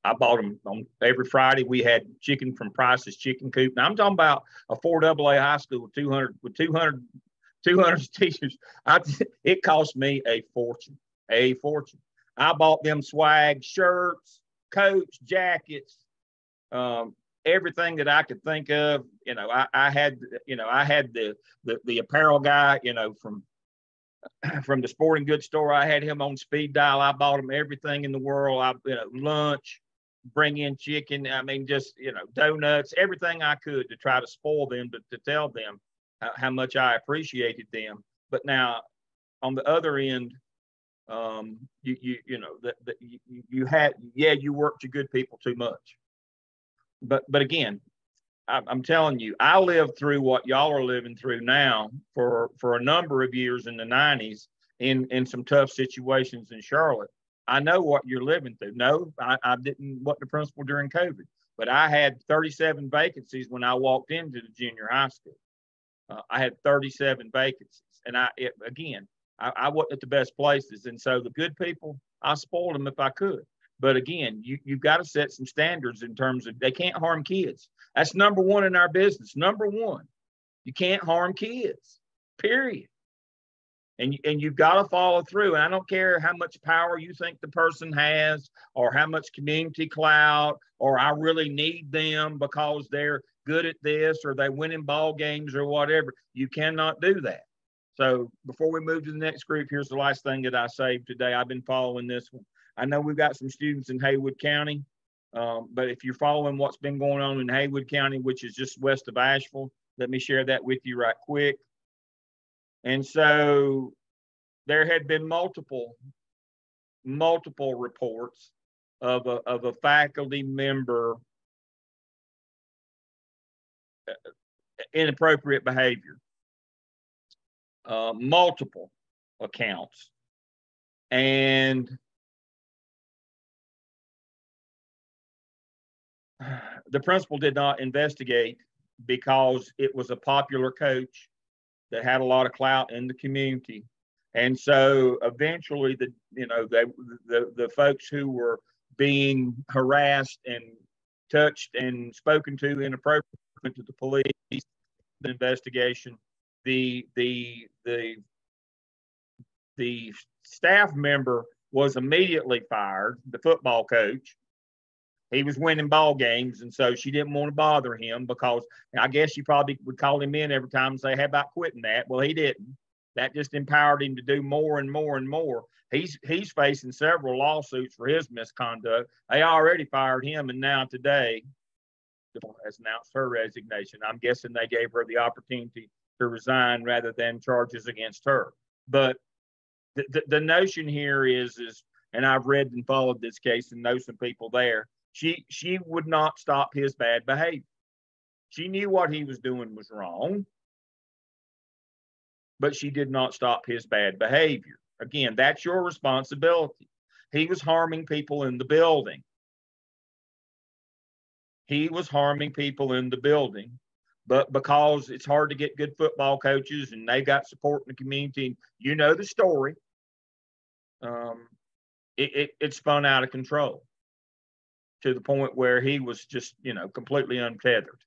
A: I bought them on every Friday. We had chicken from Price's Chicken Coop. Now I'm talking about a 4 AA high school with 200 teachers. It cost me a fortune. I bought them swag shirts, coats, jackets, everything that I could think of. You know, I had the apparel guy, you know, from the sporting goods store. I had him on speed dial. I bought him everything in the world. Lunch, bring in chicken. I mean, just, you know, donuts, everything I could to try to spoil them, to tell them how much I appreciated them. But now on the other end, you worked your good people too much. But again, I'm telling you, I lived through what y'all are living through now for a number of years in the 90s in some tough situations in Charlotte. I know what you're living through. No, I wasn't the principal during COVID, but I had 37 vacancies when I walked into the junior high school. I had 37 vacancies, and I wasn't at the best places. And so the good people, I spoiled them if I could. But again, you've got to set some standards in terms of they can't harm kids. That's number one in our business. Number one, you can't harm kids, period. And you've got to follow through. And I don't care how much power you think the person has or how much community clout or I really need them because they're good at this or they win in ball games or whatever. You cannot do that. So before we move to the next group, here's the last thing that I saved today. I've been following this one. I know we've got some students in Haywood County, but if you're following what's been going on in Haywood County, which is just west of Asheville, let me share that with you right quick. And so there had been multiple reports of a faculty member inappropriate behavior, multiple accounts. And the principal did not investigate because it was a popular coach that had a lot of clout in the community. And so eventually the folks who were being harassed and touched and spoken to inappropriately to the police, the investigation, the staff member was immediately fired, the football coach. He was winning ball games, and so she didn't want to bother him because I guess she probably would call him in every time and say, how about quitting that? Well, he didn't. That just empowered him to do more and more and more. He's facing several lawsuits for his misconduct. They already fired him, and now today has announced her resignation. I'm guessing they gave her the opportunity to resign rather than charges against her. But the notion here is, and I've read and followed this case and know some people there, she would not stop his bad behavior. She knew what he was doing was wrong, but she did not stop his bad behavior. Again, that's your responsibility. He was harming people in the building. He was harming people in the building, but because it's hard to get good football coaches and they got support in the community, you know the story, it spun out of control to the point where he was just, completely untethered.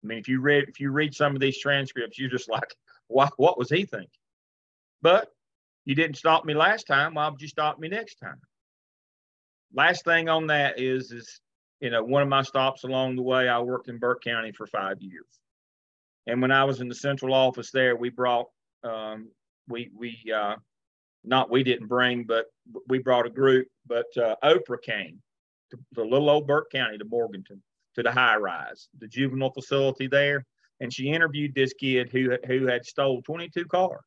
A: I mean, if you read some of these transcripts, you're just like, what was he thinking? But you didn't stop me last time. Why would you stop me next time? Last thing on that is one of my stops along the way, I worked in Burke County for 5 years. And when I was in the central office there, we brought, we didn't bring, but we brought a group, but Oprah came to the little old Burke County, to Morganton, to the high rise, the juvenile facility there. And she interviewed this kid who had stole 22 cars.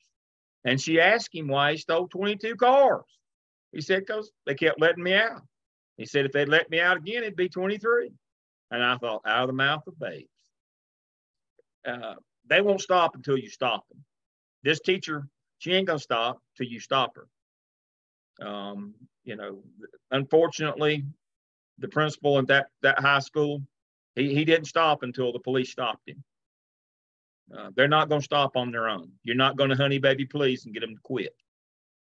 A: And she asked him why he stole 22 cars. He said, because they kept letting me out. He said, if they'd let me out again, it'd be 23. And I thought, out of the mouth of babes. They won't stop until you stop them. This teacher, she ain't going to stop till you stop her. Unfortunately, the principal at that high school, he didn't stop until the police stopped him. They're not going to stop on their own. You're not going to honey baby please and get them to quit.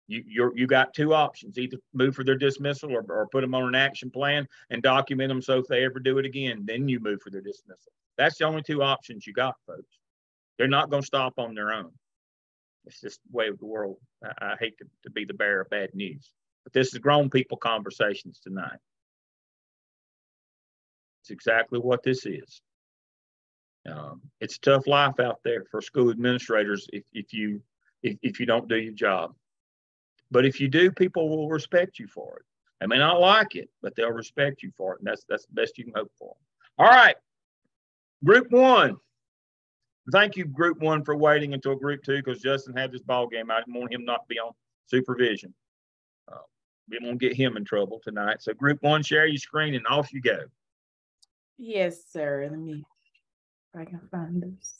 A: You got two options: either move for their dismissal or put them on an action plan and document them so if they ever do it again, then you move for their dismissal. That's the only two options you got, folks. They're not going to stop on their own. It's just the way of the world. I hate to be the bearer of bad news, but this is grown people conversations tonight. It's exactly what this is. It's a tough life out there for school administrators if you don't do your job. But if you do, people will respect you for it. They may not like it, but they'll respect you for it. And that's the best you can hope for. All right, Group 1. Thank you, Group 1, for waiting until Group 2 because Justin had this ball game. I didn't want him not to be on supervision. We won't get him in trouble tonight. So Group 1, share your screen and off you go.
I: Yes, sir. Let me, if I can find this.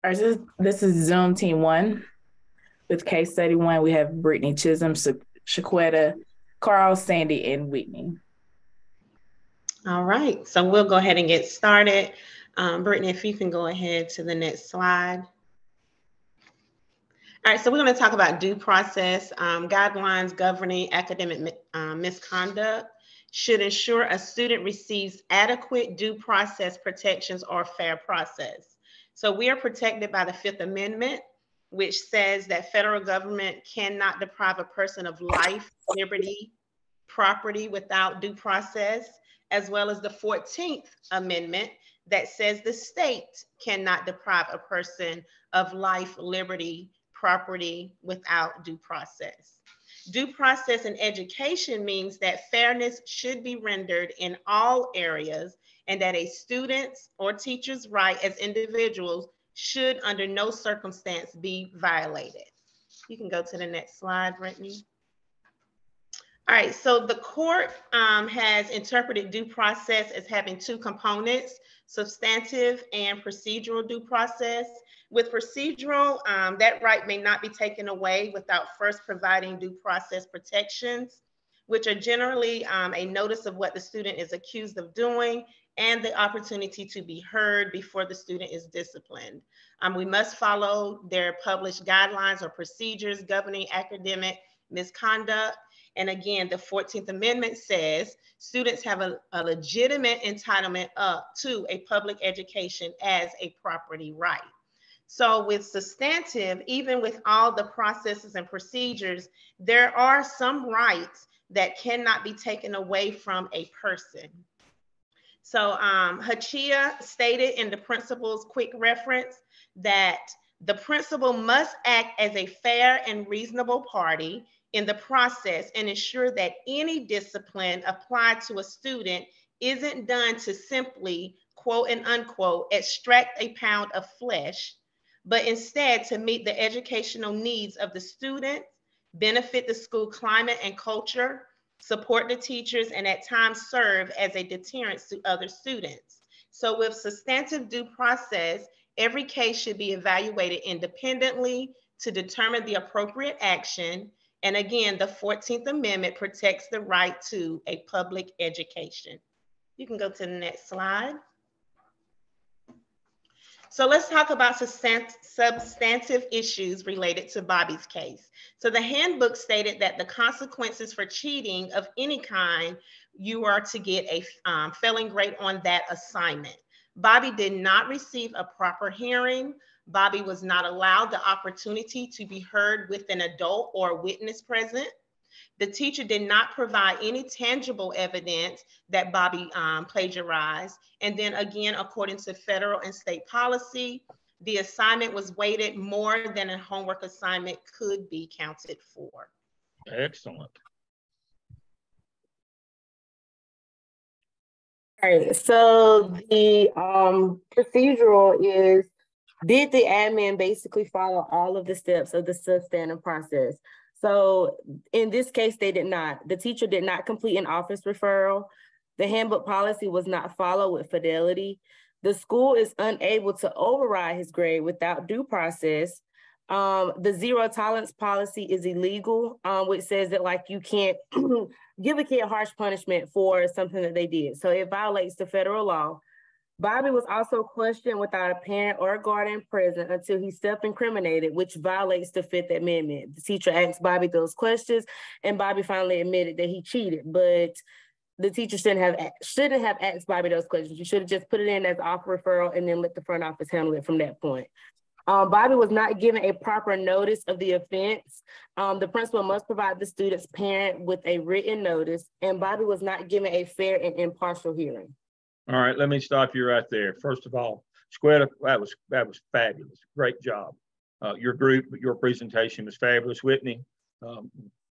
I: All right, so this is Zoom Team 1. With case study 1, we have Brittany Chisholm, Shaquetta, Carl, Sandy, and Whitney.
J: All right, so we'll go ahead and get started. Brittany, if you can go ahead to the next slide. All right, so we're going to talk about due process guidelines governing academic misconduct. should ensure a student receives adequate due process protections or fair process. So we are protected by the Fifth Amendment, which says that federal government cannot deprive a person of life, liberty, property without due process, as well as the 14th Amendment that says the state cannot deprive a person of life, liberty, property without due process. Due process in education means that fairness should be rendered in all areas and that a student's or teacher's right as individuals should under no circumstance be violated. You can go to the next slide, Brittany. All right, so the court has interpreted due process as having two components, substantive and procedural due process. With procedural, that right may not be taken away without first providing due process protections, which are generally a notice of what the student is accused of doing and the opportunity to be heard before the student is disciplined. We must follow their published guidelines or procedures governing academic misconduct. And again, the 14th Amendment says students have a legitimate entitlement to a public education as a property right. So with substantive, even with all the processes and procedures, there are some rights that cannot be taken away from a person. So Hachia stated in the principal's quick reference that the principal must act as a fair and reasonable party in the process and ensure that any discipline applied to a student isn't done to simply, quote and unquote, extract a pound of flesh, but instead to meet the educational needs of the student, benefit the school climate and culture, support the teachers, and at times serve as a deterrent to other students. So with substantive due process, every case should be evaluated independently to determine the appropriate action. And again, the 14th Amendment protects the right to a public education. You can go to the next slide. So let's talk about substantive issues related to Bobby's case. So the handbook stated that the consequences for cheating of any kind, you are to get a failing grade on that assignment. Bobby did not receive a proper hearing. Bobby was not allowed the opportunity to be heard with an adult or witness present. The teacher did not provide any tangible evidence that Bobby plagiarized. And then again, according to federal and state policy, the assignment was weighted more than a homework assignment could be counted for.
A: Excellent.
E: All right, so the procedural is, did the admin basically follow all of the steps of the substantive process? So in this case, they did not. The teacher did not complete an office referral. The handbook policy was not followed with fidelity. The school is unable to override his grade without due process. The zero tolerance policy is illegal, which says that like you can't give a kid harsh punishment for something that they did. So it violates the federal law. Bobby was also questioned without a parent or a guardian present until he self-incriminated, which violates the Fifth Amendment. The teacher asked Bobby those questions, and Bobby finally admitted that he cheated, but the teacher shouldn't have asked Bobby those questions. You should have just put it in as offer referral and then let the front office handle it from that point. Bobby was not given a proper notice of the offense. The principal must provide the student's parent with a written notice, and Bobby was not given a fair and impartial hearing.
A: All right, let me stop you right there. First of all, Squetta, that was fabulous. Great job. Your group, your presentation was fabulous. Whitney,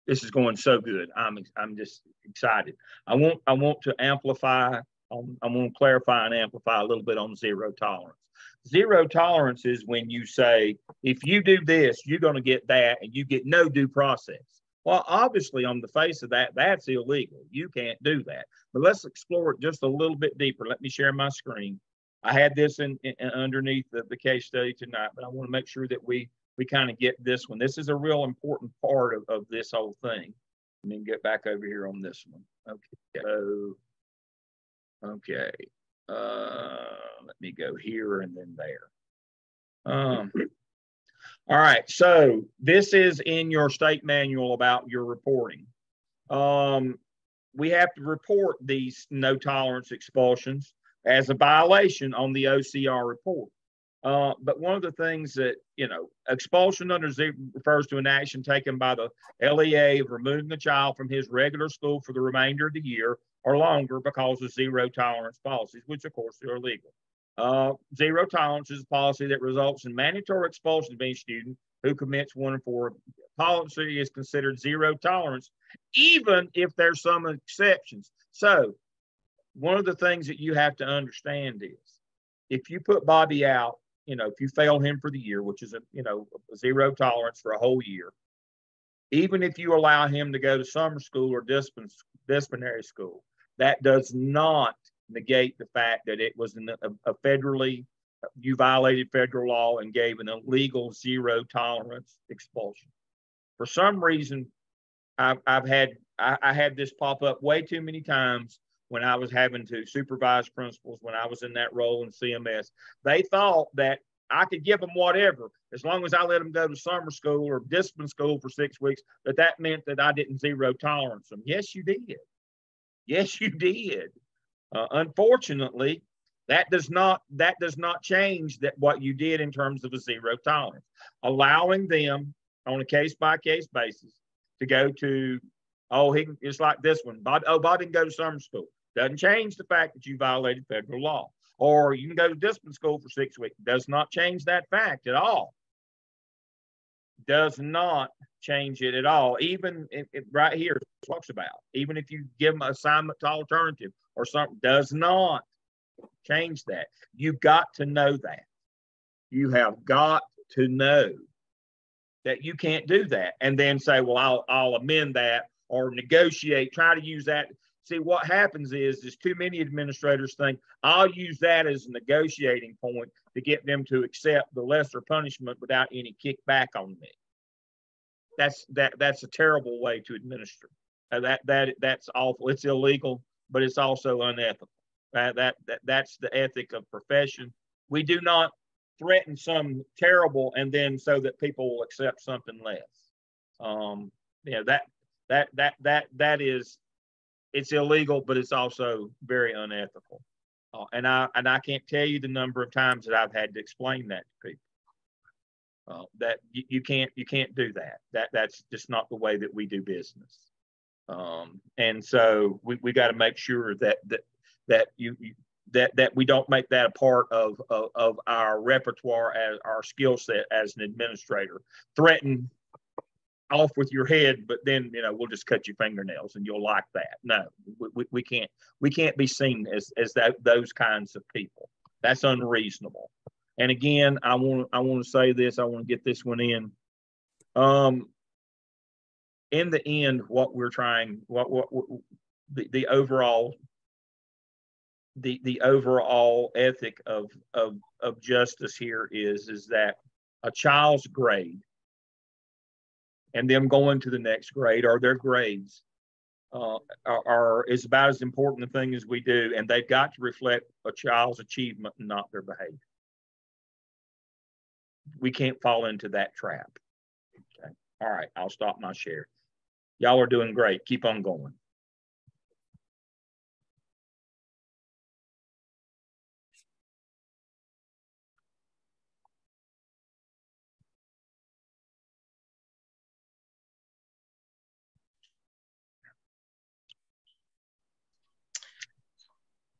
A: this is going so good. I'm just excited. I want to amplify. I want to clarify and amplify a little bit on zero tolerance. Zero tolerance is when you say, if you do this, you're going to get that, and you get no due process. Well, obviously, on the face of that, that's illegal. You can't do that. But let's explore it just a little bit deeper. Let me share my screen. I had this in underneath the case study tonight, but I want to make sure that we kind of get this one. This is a real important part of this whole thing. And then get back over here on this one. Okay. So, okay. Let me go here and then there. All right, so this is in your state manual about your reporting. we have to report these no tolerance expulsions as a violation on the OCR report. But one of the things that, expulsion under Z refers to an action taken by the LEA of removing a child from his regular school for the remainder of the year or longer because of zero tolerance policies, which of course are illegal. Zero tolerance is a policy that results in mandatory expulsion of any student who commits one or four. Policy is considered zero tolerance, even if there's some exceptions. So one of the things that you have to understand is if you put Bobby out, if you fail him for the year, which is a zero tolerance for a whole year, even if you allow him to go to summer school or disciplinary school, that does not negate the fact that it was a federally, you violated federal law and gave an illegal zero tolerance expulsion. For some reason, I had this pop up way too many times when I was having to supervise principals, when I was in that role in CMS. They thought that I could give them whatever, as long as I let them go to summer school or discipline school for 6 weeks, that meant that I didn't zero tolerance them. Yes, you did. Yes, you did. Unfortunately, that does not change what you did in terms of a zero tolerance. Allowing them on a case-by-case basis to go to, it's like this one. Bob didn't go to summer school. Doesn't change the fact that you violated federal law. Or you can go to discipline school for 6 weeks. Does not change that fact at all. Does not change it at all. Even right here, it talks about, even if you give them assignment to alternative or something, does not change that. You've got to know that. You have got to know that you can't do that and then say, well, I'll amend that or negotiate, try to use that. See, what happens is too many administrators think I'll use that as a negotiating point to get them to accept the lesser punishment without any kickback on me. That's a terrible way to administer. That's awful. It's illegal, but it's also unethical. That's the ethic of profession. We do not threaten some terrible and then so that people will accept something less. That is, it's illegal, but it's also very unethical. And I can't tell you the number of times that I've had to explain that to people. That you can't do that. That's just not the way that we do business. And so we got to make sure that we don't make that a part of our repertoire as our skill set as an administrator. Threaten off with your head, but then we'll just cut your fingernails and you'll like that. No, we can't be seen as those kinds of people. That's unreasonable. And again, I want to say this. I want to get this one in. In the end, what we're trying, the overall ethic of justice here is that a child's grade and them going to the next grade or their grades is about as important a thing as we do, and they've got to reflect a child's achievement and not their behavior. We can't fall into that trap. Okay. All right, I'll stop my share. Y'all are doing great. Keep on going.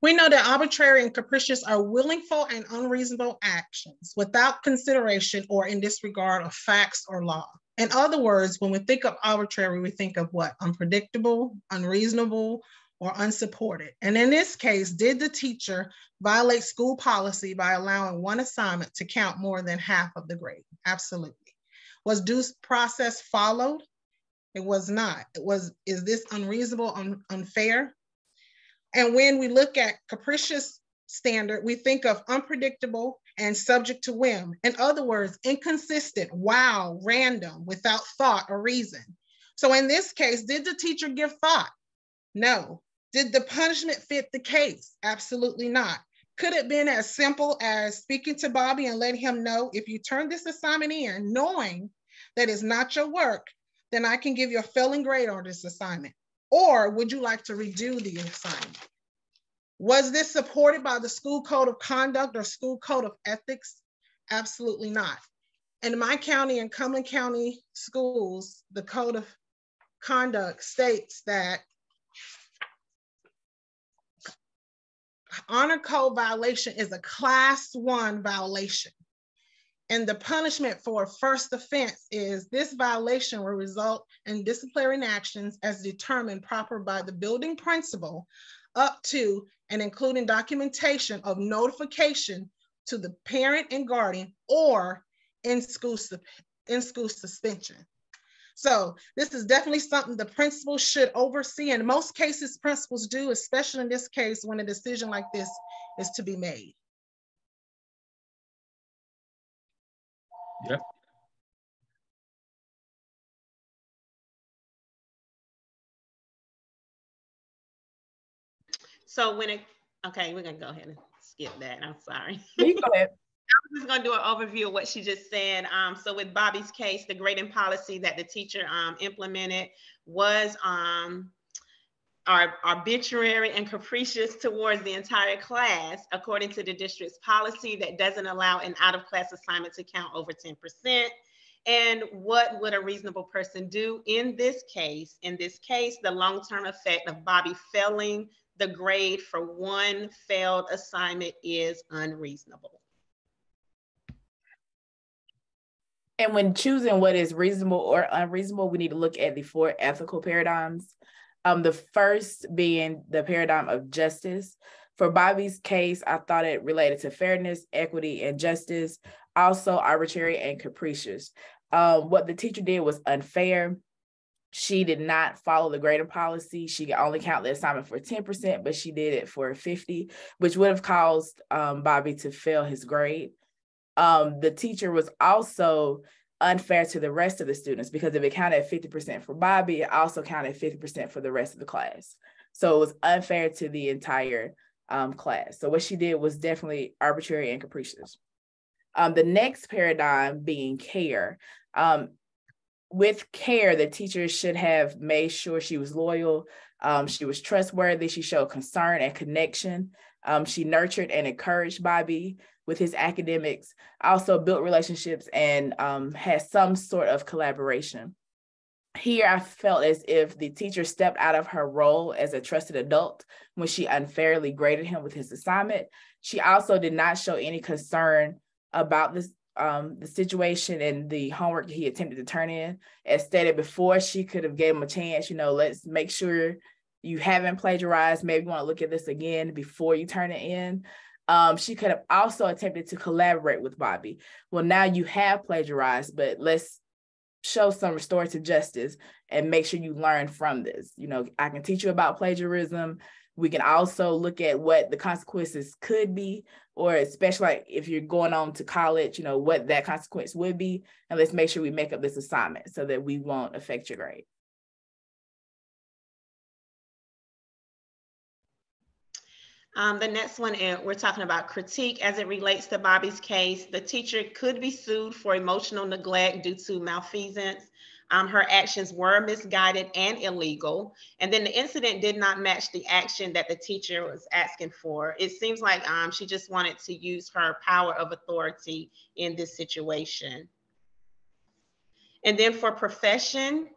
K: We know that arbitrary and capricious are willful and unreasonable actions without consideration or in disregard of facts or law. In other words, when we think of arbitrary, we think of what? Unpredictable, unreasonable, or unsupported. And in this case, did the teacher violate school policy by allowing one assignment to count more than half of the grade? Absolutely. Was due process followed? It was not. Is this unreasonable, unfair? And when we look at capricious standard, we think of unpredictable and subject to whim. In other words, inconsistent, wild, random, without thought or reason. So in this case, did the teacher give thought? No. Did the punishment fit the case? Absolutely not. Could it have been as simple as speaking to Bobby and letting him know, if you turn this assignment in, knowing that it's not your work, then I can give you a failing grade on this assignment. Or would you like to redo the assignment? Was this supported by the school code of conduct or school code of ethics? Absolutely not. In my county and Cumberland County schools, the code of conduct states that honor code violation is a class 1 violation. And the punishment for a first offense is this violation will result in disciplinary actions as determined proper by the building principal, up to and including documentation of notification to the parent and guardian, or in school suspension. So this is definitely something the principal should oversee. In most cases, principals do, especially in this case when a decision like this is to be made.
A: Yep.
J: So when it, okay, we're gonna go ahead and skip that. I'm sorry.
I: You go ahead.
J: I'm just going to do an overview of what she just said. So with Bobby's case, the grading policy that the teacher implemented was arbitrary and capricious towards the entire class, according to the district's policy that doesn't allow an out-of-class assignment to count over 10%. And what would a reasonable person do in this case? In this case, the long-term effect of Bobby failing the grade for one failed assignment is unreasonable.
I: And when choosing what is reasonable or unreasonable, we need to look at the 4 ethical paradigms. The first being the paradigm of justice. For Bobby's case, I thought it related to fairness, equity, and justice, also arbitrary and capricious. What the teacher did was unfair. She did not follow the grading policy. She could only count the assignment for 10%, but she did it for 50, which would have caused Bobby to fail his grade. The teacher was also unfair to the rest of the students, because if it counted 50% for Bobby, it also counted 50% for the rest of the class. So it was unfair to the entire class. So what she did was definitely arbitrary and capricious. The next paradigm being care. With care, the teacher should have made sure she was loyal. She was trustworthy. She showed concern and connection. She nurtured and encouraged Bobby with his academics, also built relationships and had some sort of collaboration. Here, I felt as if the teacher stepped out of her role as a trusted adult when she unfairly graded him with his assignment. She also did not show any concern about this, the situation and the homework he attempted to turn in. As stated before, she could have gave him a chance, let's make sure you haven't plagiarized. Maybe you want to look at this again before you turn it in. She could have also attempted to collaborate with Bobby. Well, now you have plagiarized, but let's show some restorative justice and make sure you learn from this. I can teach you about plagiarism. We can also look at what the consequences could be, or especially like if you're going on to college, what that consequence would be. And let's make sure we make up this assignment so that we won't affect your grade.
J: The next one, we're talking about critique as it relates to Bobby's case. The teacher could be sued for emotional neglect due to malfeasance. Her actions were misguided and illegal. And then the incident did not match the action that the teacher was asking for. It seems like she just wanted to use her power of authority in this situation. And then for profession,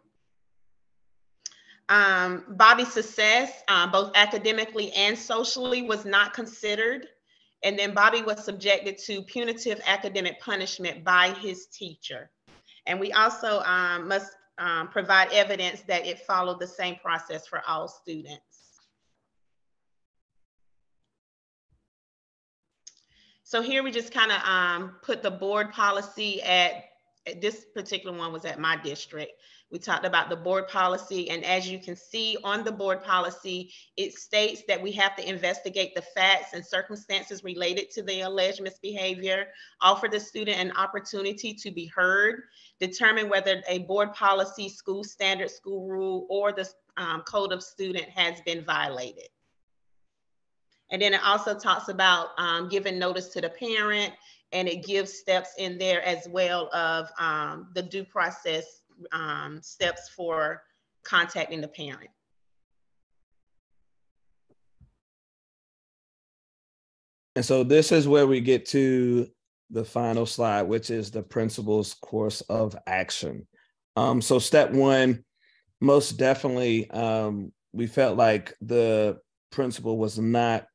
J: Bobby's success, both academically and socially, was not considered. And then Bobby was subjected to punitive academic punishment by his teacher. And we also must provide evidence that it followed the same process for all students. So here we just kind of put the board policy at this particular one was at my district. We talked about the board policy, and as you can see on the board policy, it states that we have to investigate the facts and circumstances related to the alleged misbehavior, offer the student an opportunity to be heard, determine whether a board policy, school standard, school rule, or the code of student has been violated. And then it also talks about giving notice to the parent, and it gives steps in there as well of the due process steps for contacting the parent.
L: And so this is where we get to the final slide, which is the principal's course of action. So step one, most definitely, we felt like the principal was not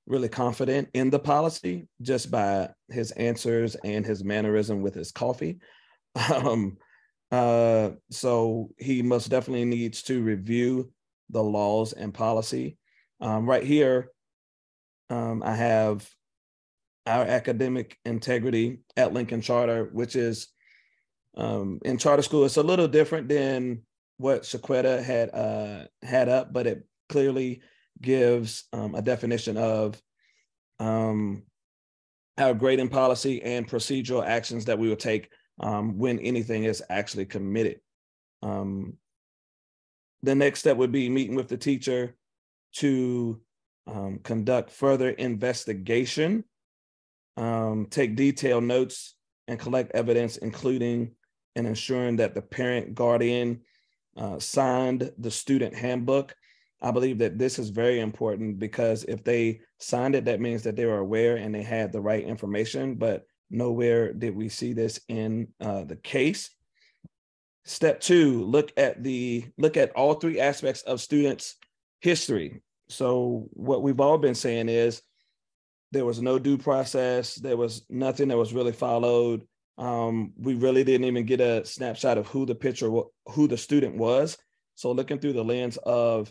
L: really confident in the policy just by his answers and his mannerism with his coffee. So he most definitely needs to review the laws and policy. Right here, I have our academic integrity at Lincoln Charter, which is in charter school. It's a little different than what Shaquetta had up, but it clearly gives a definition of our grading policy and procedural actions that we will take when anything is actually committed. The next step would be meeting with the teacher to conduct further investigation, take detailed notes, and collect evidence, including and ensuring that the parent guardian signed the student handbook. I believe that this is very important because if they signed it, that means that they were aware and they had the right information, but nowhere did we see this in the case. Step two, look at all three aspects of students' history. So what we've all been saying is there was no due process. There was nothing that was really followed. We really didn't even get a snapshot of who the student was. So looking through the lens of,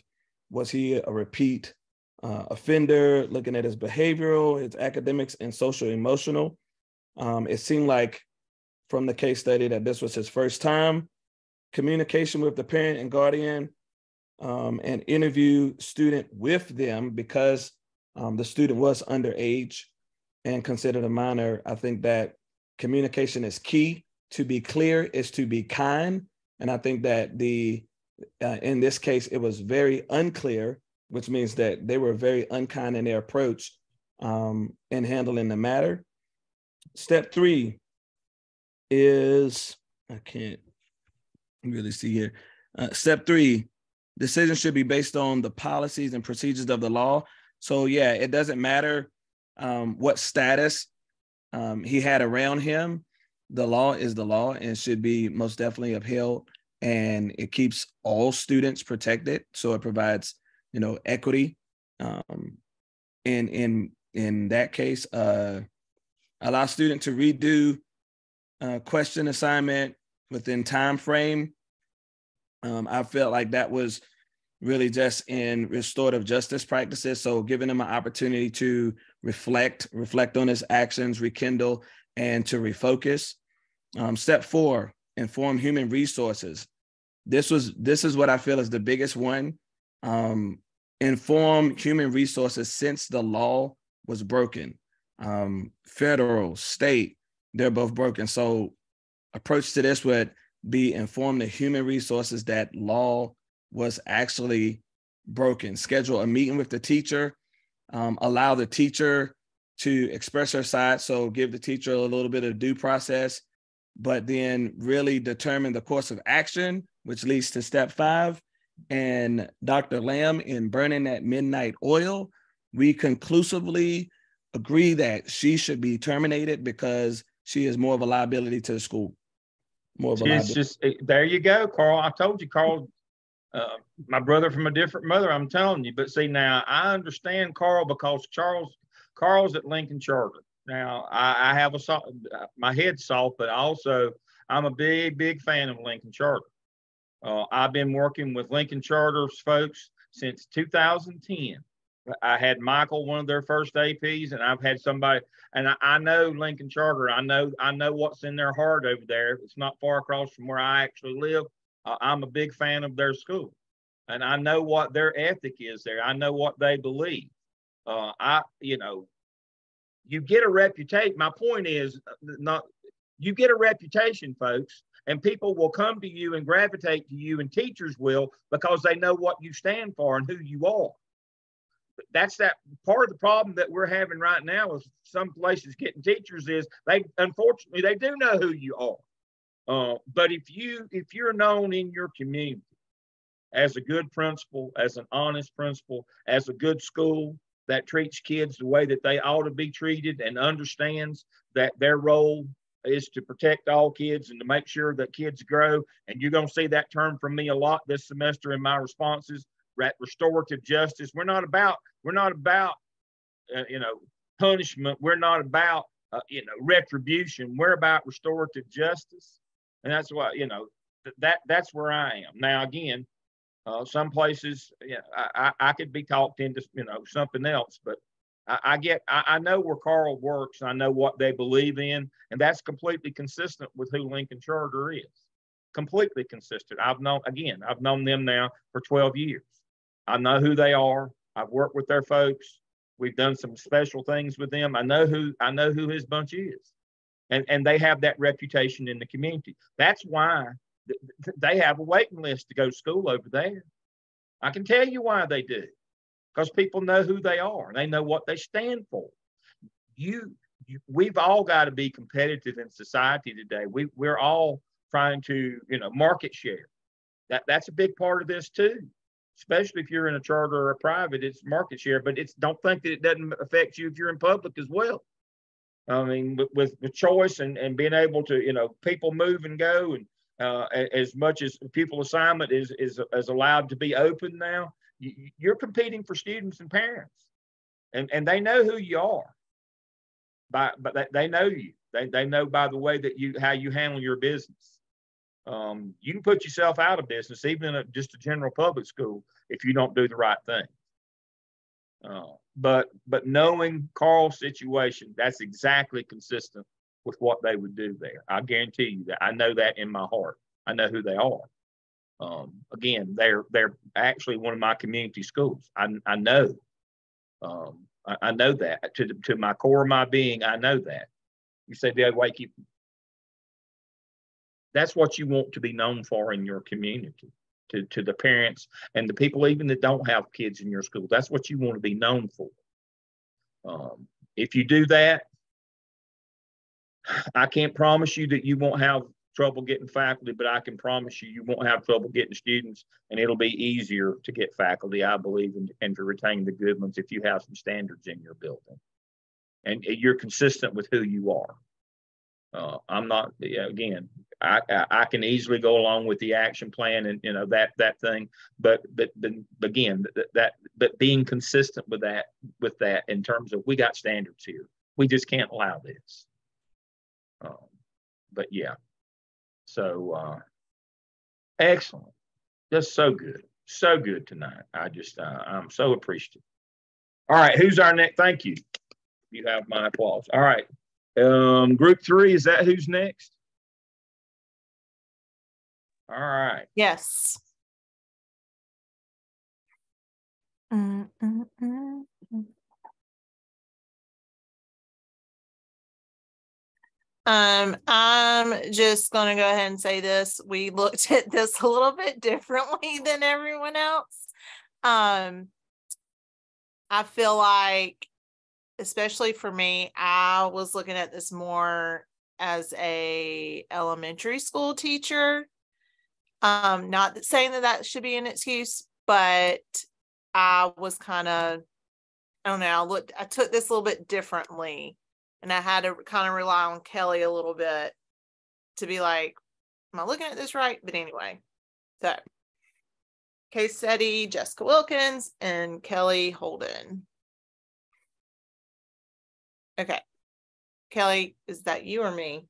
L: was he a repeat offender, looking at his behavioral, his academics, and social emotional. It seemed like from the case study that this was his first time. Communication with the parent and guardian, and interview student with them because the student was underage and considered a minor. I think that communication is key. To be clear is to be kind. And I think that in this case, it was very unclear, which means that they were very unkind in their approach in handling the matter. Step three is, I can't really see here. Step three, decisions should be based on the policies and procedures of the law. So yeah, it doesn't matter what status he had around him. The law is the law and should be most definitely upheld, and it keeps all students protected. So it provides, equity. In that case, allow student to redo question assignment within time frame. I felt like that was really just in restorative justice practices. So giving them an opportunity to reflect on his actions, rekindle, and to refocus. Step four, inform human resources. This is what I feel is the biggest one. Inform human resources since the law was broken. Federal, state, they're both broken. So approach to this would be inform the human resources that law was actually broken. Schedule a meeting with the teacher, allow the teacher to express her side. So give the teacher a little bit of due process, but then really determine the course of action, which leads to step five. And Dr. Lamb, in burning that midnight oil, we conclusively agree that she should be terminated because she is more of a liability to the school.
A: It's just, there you go, Carl. I told you, Carl, my brother from a different mother, I'm telling you. But see, now I understand Carl because Carl's at Lincoln Charter. Now I have my head's soft, but also I'm a big fan of Lincoln Charter. I've been working with Lincoln Charter's folks since 2010. I had Michael, one of their first APs, and I've had somebody, and I know Lincoln Charter. I know what's in their heart over there. It's not far across from where I actually live. I'm a big fan of their school, and I know what their ethic is there. I know what they believe. You get a reputation. My point is you get a reputation, folks, and people will come to you and gravitate to you, and teachers will, because they know what you stand for and who you are. That's that part of the problem that we're having right now is some places getting teachers is unfortunately they do know who you are. But if you're known in your community as a good principal, as an honest principal, as a good school, that treats kids the way that they ought to be treated and understands that their role is to protect all kids and to make sure that kids grow. And you're going to see that term from me a lot this semester in my responses. Restorative justice. We're not about punishment. We're not about retribution. We're about restorative justice, and that's what that's where I am now. Again, some places, I could be talked into something else, but I know where Carl works. I know what they believe in, and that's completely consistent with who Lincoln Charter is. Completely consistent. I've known them now for 12 years. I know who they are. I've worked with their folks. We've done some special things with them. I know who his bunch is, and they have that reputation in the community. That's why they have a waiting list to go to school over there. I can tell you why they do. Because people know who they are. They know what they stand for. We've all got to be competitive in society today. We're all trying to, market share. That's a big part of this too. Especially if you're in a charter or a private, it's market share. But don't think that it doesn't affect you if you're in public as well. I mean, with choice and being able to, people move and go, and as much as pupil assignment is allowed to be open now. You're competing for students and parents, and they know who you are. But they know you. They know by the way that how you handle your business. You can put yourself out of business, even in just a general public school, if you don't do the right thing. But knowing Carl's situation, that's exactly consistent with what they would do there. I guarantee you that. I know that in my heart. I know who they are. Again, they're actually one of my community schools. I know. I know that to my core of my being. I know that. You say, Dad, wait, that's what you want to be known for in your community. To the parents and the people even that don't have kids in your school. That's what you want to be known for. If you do that, I can't promise you that you won't have trouble getting faculty, but I can promise you won't have trouble getting students, and it'll be easier to get faculty, I believe, and to retain the good ones if you have some standards in your building and you're consistent with who you are. I'm not, again, I can easily go along with the action plan and that thing, but again, but being consistent with that in terms of we got standards here. We just can't allow this. But yeah. So excellent. Just so good tonight. I'm so appreciative. All right, who's our next? Thank you. You have my applause. All right. Group 3, is that who's next? All right.
B: Yes. I'm just going to go ahead and say this. We looked at this a little bit differently than everyone else. I feel like, especially for me, I was looking at this more as a elementary school teacher. Not saying that should be an excuse, but I was kind of, I don't know, I took this a little bit differently. And I had to kind of rely on Kelly a little bit to be like, am I looking at this right? But anyway, so case study, Jessica Wilkins and Kelly Holden. Okay. Kelly, is that you or me?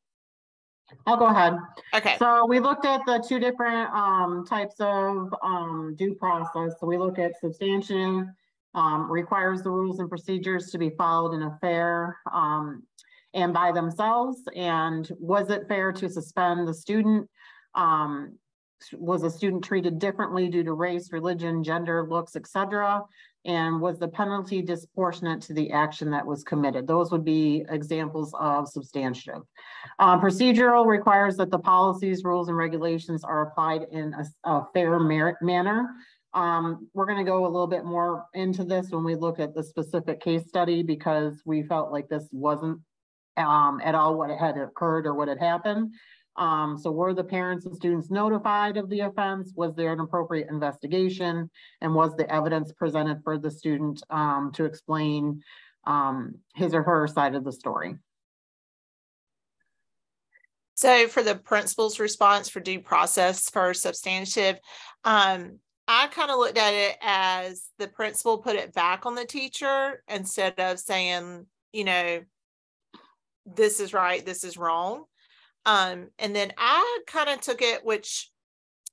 H: I'll go ahead.
B: Okay.
H: So we looked at the two different types of due process. So we look at substantive, requires the rules and procedures to be followed in a fair and by themselves. And was it fair to suspend the student? Was a student treated differently due to race, religion, gender, looks, etc.? And was the penalty disproportionate to the action that was committed? Those would be examples of substantive. Procedural requires that the policies, rules, and regulations are applied in a fair manner. We're going to go a little bit more into this when we look at the specific case study, because we felt like this wasn't at all what had occurred or what had happened. So were the parents and students notified of the offense? Was there an appropriate investigation? And was the evidence presented for the student to explain his or her side of the story?
B: So for the principal's response for due process for substantive, I kind of looked at it as the principal put it back on the teacher instead of saying, you know, this is right, this is wrong. And then I kind of took it, which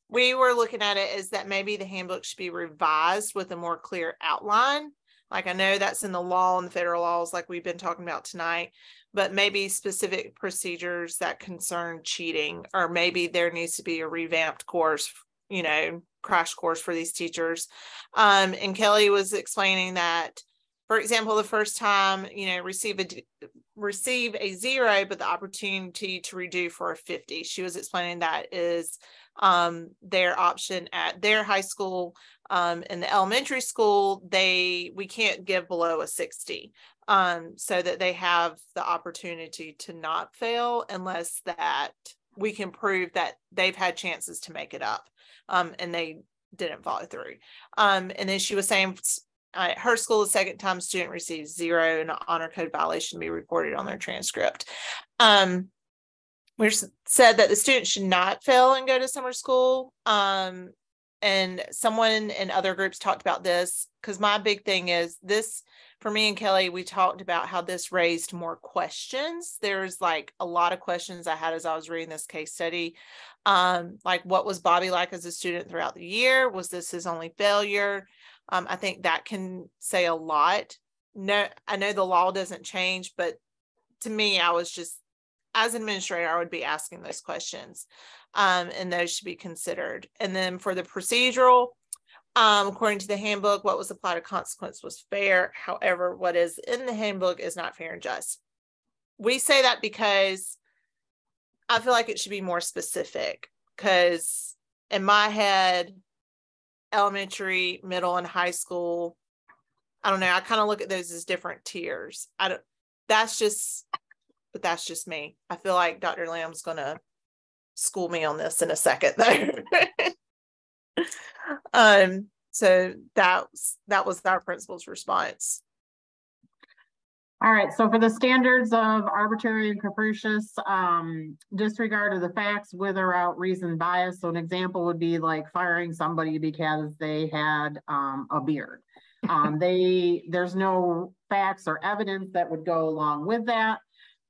B: we were looking at it, is that maybe the handbook should be revised with a more clear outline. Like, I know that's in the law and the federal laws, like we've been talking about tonight, but maybe specific procedures that concern cheating, or maybe there needs to be a revamped course, you know, crash course for these teachers. And Kelly was explaining that, for example, the first time, you know, receive a 0, but the opportunity to redo for a 50. She was explaining that is their option at their high school. In the elementary school, we can't give below a 60, so that they have the opportunity to not fail unless that we can prove that they've had chances to make it up, and they didn't follow through. And then she was saying, at her school, the second time student receives 0 and an honor code violation to be reported on their transcript. We said that the student should not fail and go to summer school. And someone in other groups talked about this, because my big thing is this, for me and Kelly, we talked about how this raised more questions. There's like a lot of questions I had as I was reading this case study. Like, what was Bobby like as a student throughout the year? Was this his only failure? I think that can say a lot. No, I know the law doesn't change, but to me, I was just, as an administrator, I would be asking those questions, and those should be considered. And then for the procedural, according to the handbook, what was applied to consequence was fair. However, what is in the handbook is not fair and just. We say that because I feel like it should be more specific, because in my head, elementary, middle, and high school, I don't know, I kind of look at those as different tiers. That's just me. I feel like Dr. Lamb's gonna school me on this in a second though. So that was our principal's response.
H: All right, so for the standards of arbitrary and capricious, disregard of the facts with or without reason bias. So an example would be like firing somebody because they had a beard. There's no facts or evidence that would go along with that.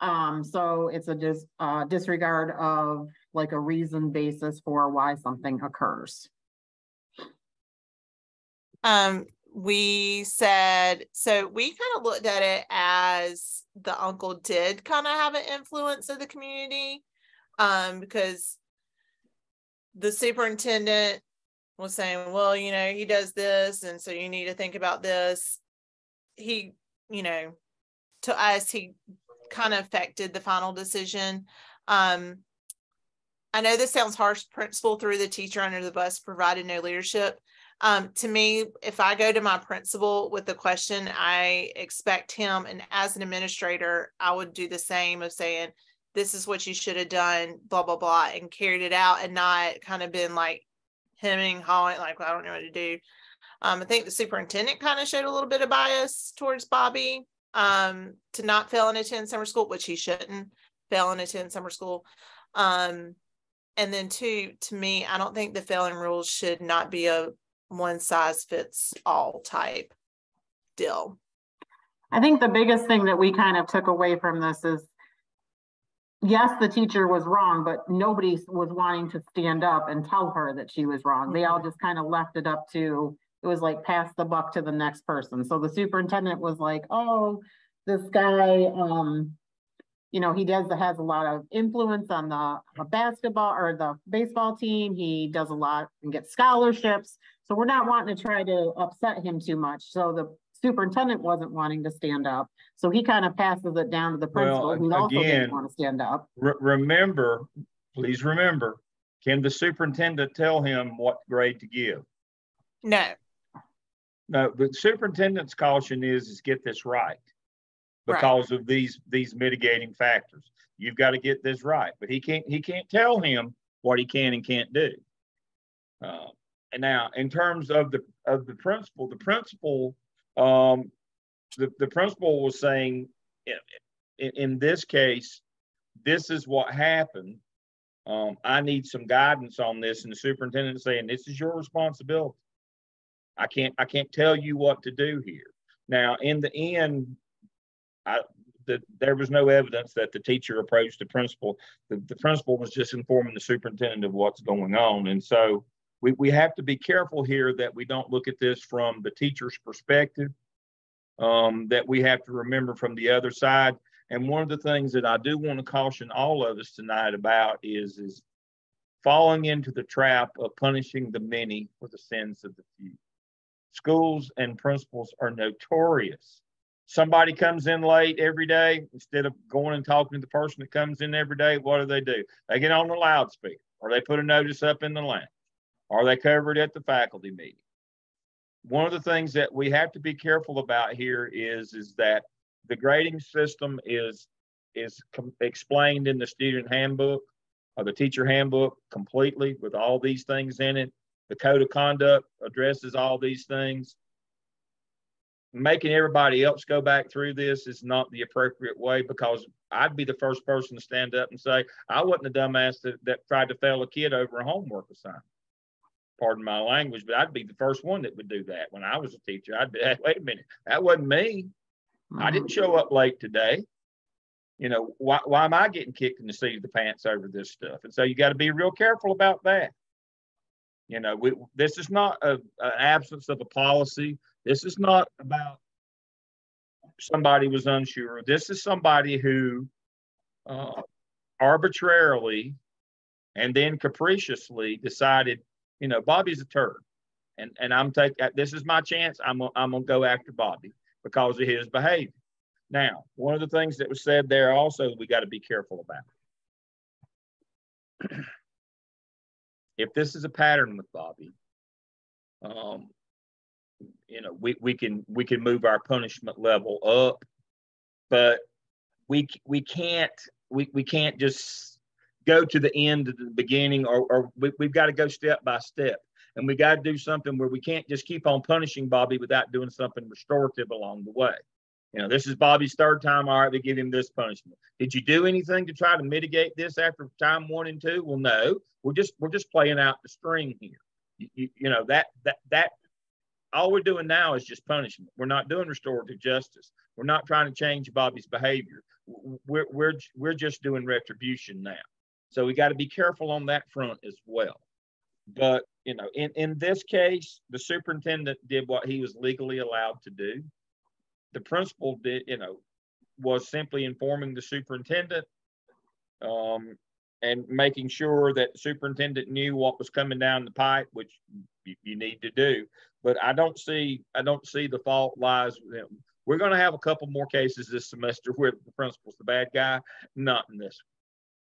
H: So it's a disregard of like a reason basis for why something occurs.
B: We said, so we kind of looked at it as the uncle did kind of have an influence of the community, because the superintendent was saying, well, you know, he does this, and so you need to think about this. He, you know, to us, he kind of affected the final decision. I know this sounds harsh. Principal threw the teacher under the bus, provided no leadership. To me, if I go to my principal with a question, I expect him, and as an administrator, I would do the same, of saying, this is what you should have done, blah, blah, blah, and carried it out, and not kind of been like hemming, hawing, like, I don't know what to do. I think the superintendent kind of showed a little bit of bias towards Bobby, to not fail and attend summer school, which he shouldn't fail and attend summer school. And then to me, I don't think the failing rules should not be a one size fits all type deal.
H: I think the biggest thing that we kind of took away from this is, yes, the teacher was wrong, but nobody was wanting to stand up and tell her that she was wrong. They all just kind of left it up to, it was like pass the buck to the next person. So the superintendent was like, oh, this guy, you know, he has a lot of influence on the basketball or the baseball team. He does a lot and gets scholarships. So we're not wanting to try to upset him too much. So the superintendent wasn't wanting to stand up. So he kind of passes it down to the principal, who also didn't want to stand up.
A: Please remember, can the superintendent tell him what grade to give?
B: No.
A: No, the superintendent's caution is get this right. because of these mitigating factors. You've got to get this right. But he can't tell him what he can and can't do. And now, in terms of the principal, the principal was saying, in this case, this is what happened. I need some guidance on this, and the superintendent saying, this is your responsibility. I can't tell you what to do here. Now, in the end, there was no evidence that the teacher approached the principal. The principal was just informing the superintendent of what's going on. And so we have to be careful here that we don't look at this from the teacher's perspective, that we have to remember from the other side. And one of the things that I do want to caution all of us tonight about is falling into the trap of punishing the many for the sins of the few. Schools and principals are notorious. Somebody comes in late every day, instead of going and talking to the person that comes in every day, what do? They get on the loudspeaker, or they put a notice up in the lounge, or they cover it at the faculty meeting. One of the things that we have to be careful about here is that the grading system is explained in the student handbook or the teacher handbook completely with all these things in it. The code of conduct addresses all these things. Making everybody else go back through this is not the appropriate way, because I'd be the first person to stand up and say, I wasn't the dumbass that tried to fail a kid over a homework assignment. Pardon my language, but I'd be the first one that would do that when I was a teacher. I'd be, hey, wait a minute, that wasn't me. I didn't show up late today. You know, why am I getting kicked in the seat of the pants over this stuff? And so you got to be real careful about that. You know, this is not an absence of a policy. This is not about somebody was unsure. This is somebody who arbitrarily and then capriciously decided, you know, Bobby's a turd, and this is my chance. I'm gonna go after Bobby because of his behavior. Now, one of the things that was said there also we got to be careful about. If this is a pattern with Bobby, you know, we can move our punishment level up, but we can't just go to the end of the beginning, or we've got to go step by step, and we got to do something where we can't just keep on punishing Bobby without doing something restorative along the way. You know, this is Bobby's third time. All right, they give him this punishment. Did you do anything to try to mitigate this after time 1 and 2? Well, no. We're just playing out the string here. You know, that all we're doing now is just punishment. We're not doing restorative justice. We're not trying to change Bobby's behavior. We're just doing retribution now. So we got to be careful on that front as well. But, you know, in this case, the superintendent did what he was legally allowed to do. The principal did, you know, was simply informing the superintendent and making sure that the superintendent knew what was coming down the pipe, which you need to do. But I don't see the fault lies with him. We're going to have a couple more cases this semester where the principal's the bad guy. Not in this one.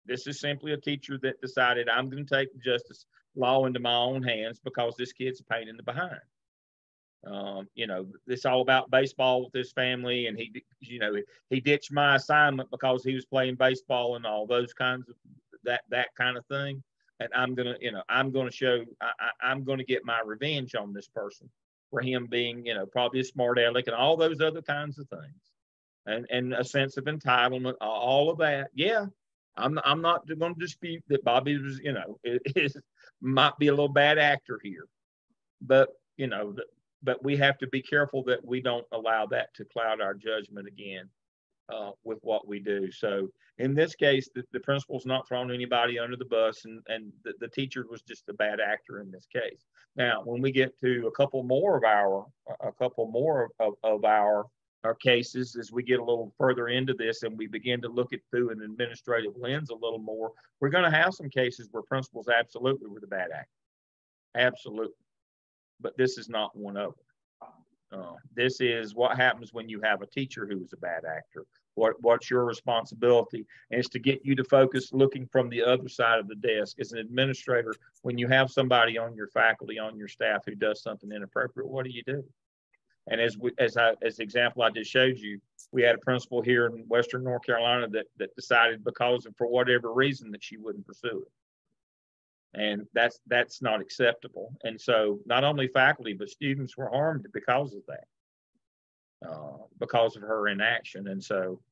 A: This is simply a teacher that decided, I'm going to take the justice law into my own hands because this kid's a pain in the behind. You know, it's all about baseball with his family, and he ditched my assignment because he was playing baseball and all those kinds of that kind of thing. And I'm gonna get my revenge on this person for him being, you know, probably a smart aleck and all those other kinds of things, and a sense of entitlement, all of that. Yeah, I'm not going to dispute that Bobby was, you know, might be a little bad actor here, but you know. But we have to be careful that we don't allow that to cloud our judgment again with what we do. So in this case, the principal's not throwing anybody under the bus, and the teacher was just a bad actor in this case. Now, when we get to a couple more of our cases, as we get a little further into this and we begin to look at through an administrative lens a little more, we're going to have some cases where principals absolutely were the bad actor. Absolutely. But this is not one of them. This is what happens when you have a teacher who is a bad actor. What's your responsibility? And it's to get you to focus looking from the other side of the desk. As an administrator, when you have somebody on your faculty, on your staff who does something inappropriate, what do you do? And as the example I just showed you, we had a principal here in Western North Carolina that decided because of, for whatever reason, that she wouldn't pursue it. And that's not acceptable. And so not only faculty, but students were harmed because of that, because of her inaction. And so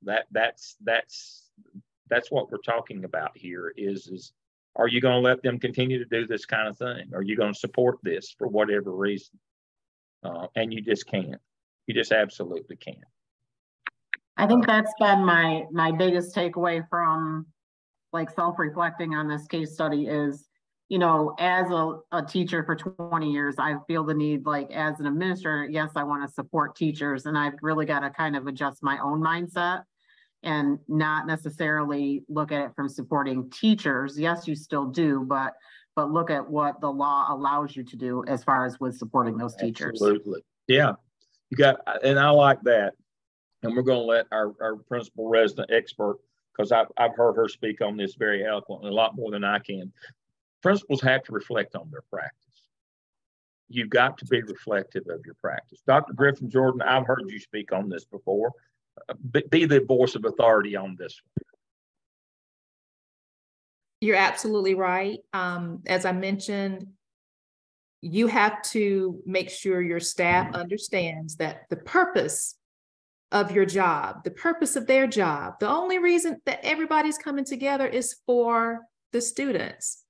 A: that's what we're talking about here is are you going to let them continue to do this kind of thing? Are you going to support this for whatever reason? And you just can't. You just absolutely can't.
H: I think that's been my biggest takeaway from like self-reflecting on this case study is, you know, as a teacher for 20 years, I feel the need, like as an administrator, yes, I want to support teachers, and I've really got to kind of adjust my own mindset and not necessarily look at it from supporting teachers. Yes, you still do, but look at what the law allows you to do as far as with supporting those teachers.
A: Absolutely. Yeah, you got, and I like that. And we're going to let our principal resident expert, because I've heard her speak on this very eloquently, a lot more than I can. Principals have to reflect on their practice. You've got to be reflective of your practice. Dr. Griffin Jordan, I've heard you speak on this before. Be the voice of authority on this one.
G: You're absolutely right. As I mentioned, you have to make sure your staff understands that the purpose of your job, the purpose of their job, the only reason that everybody's coming together is for the students.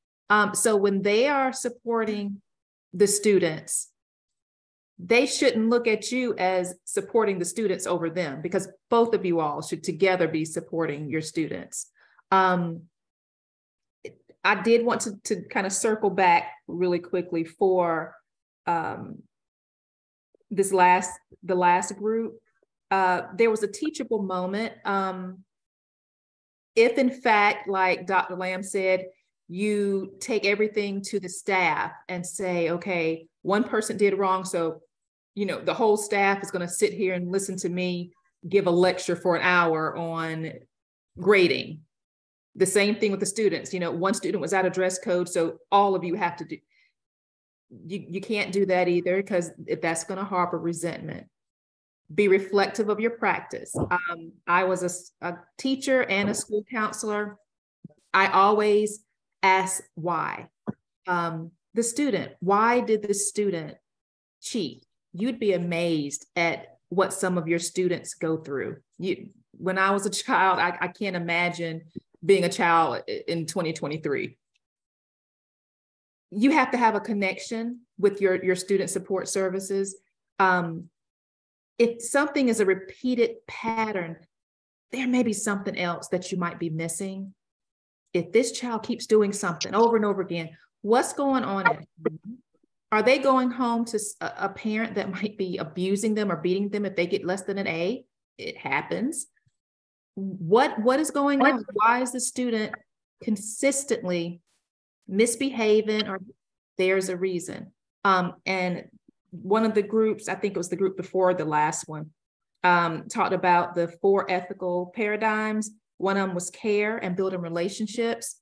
G: So when they are supporting the students, they shouldn't look at you as supporting the students over them, because both of you all should together be supporting your students. I did want to kind of circle back really quickly for the last group. There was a teachable moment. If in fact, like Dr. Lamb said, you take everything to the staff and say, okay, one person did wrong, so you know the whole staff is going to sit here and listen to me give a lecture for an hour on grading. The same thing with the students. You know, one student was out of dress code, so all of you have to do. You can't do that either, because that's going to harbor resentment. Be reflective of your practice. I was a teacher and a school counselor. I always ask why. The student, why did the student cheat? You'd be amazed at what some of your students go through. When I was a child, I can't imagine being a child in 2023. You have to have a connection with your student support services. If something is a repeated pattern, there may be something else that you might be missing. If this child keeps doing something over and over again, what's going on? Are they going home to a parent that might be abusing them or beating them if they get less than an A? It happens. What is going on? Why is the student consistently misbehaving, or there's a reason? And one of the groups, I think it was the group before the last one, talked about the 4 ethical paradigms. One of them was care and building relationships.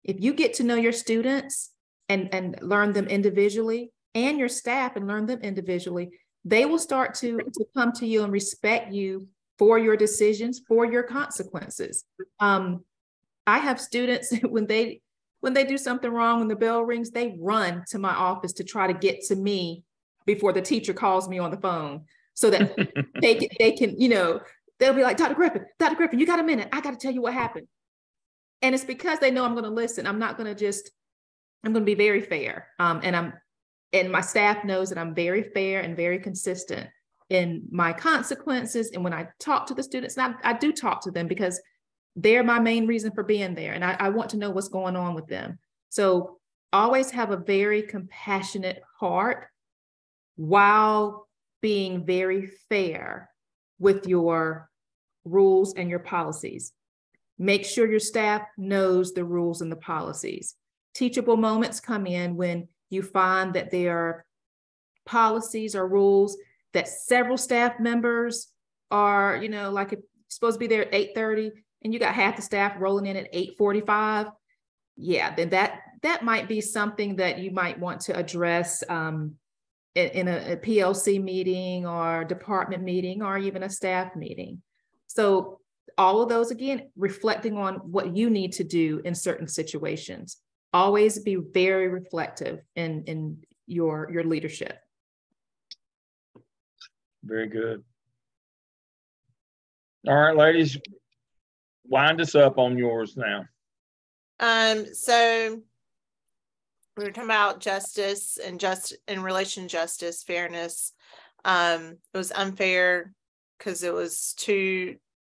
G: If you get to know your students and learn them individually, and your staff and learn them individually, they will start to come to you and respect you for your decisions, for your consequences. I have students when they do something wrong, when the bell rings, they run to my office to try to get to me before the teacher calls me on the phone, so that they can, you know, they'll be like, Dr. Griffin, you got a minute? I got to tell you what happened. And it's because they know I'm going to listen. I'm not going to I'm going to be very fair. And my staff knows that I'm very fair and very consistent in my consequences. And when I talk to the students, and I do talk to them because they're my main reason for being there. And I want to know what's going on with them. So always have a very compassionate heart while being very fair with your rules and your policies. Make sure your staff knows the rules and the policies. Teachable moments come in when you find that there are policies or rules that several staff members are, you know, like it's supposed to be there at 8:30 and you got half the staff rolling in at 8:45. Yeah, then that might be something that you might want to address in a PLC meeting or department meeting or even a staff meeting. So all of those, again, reflecting on what you need to do in certain situations. Always be very reflective in your leadership.
A: Very good. All right, ladies, wind us up on yours now.
B: So we were talking about justice and just in relation to justice, fairness. It was unfair because it was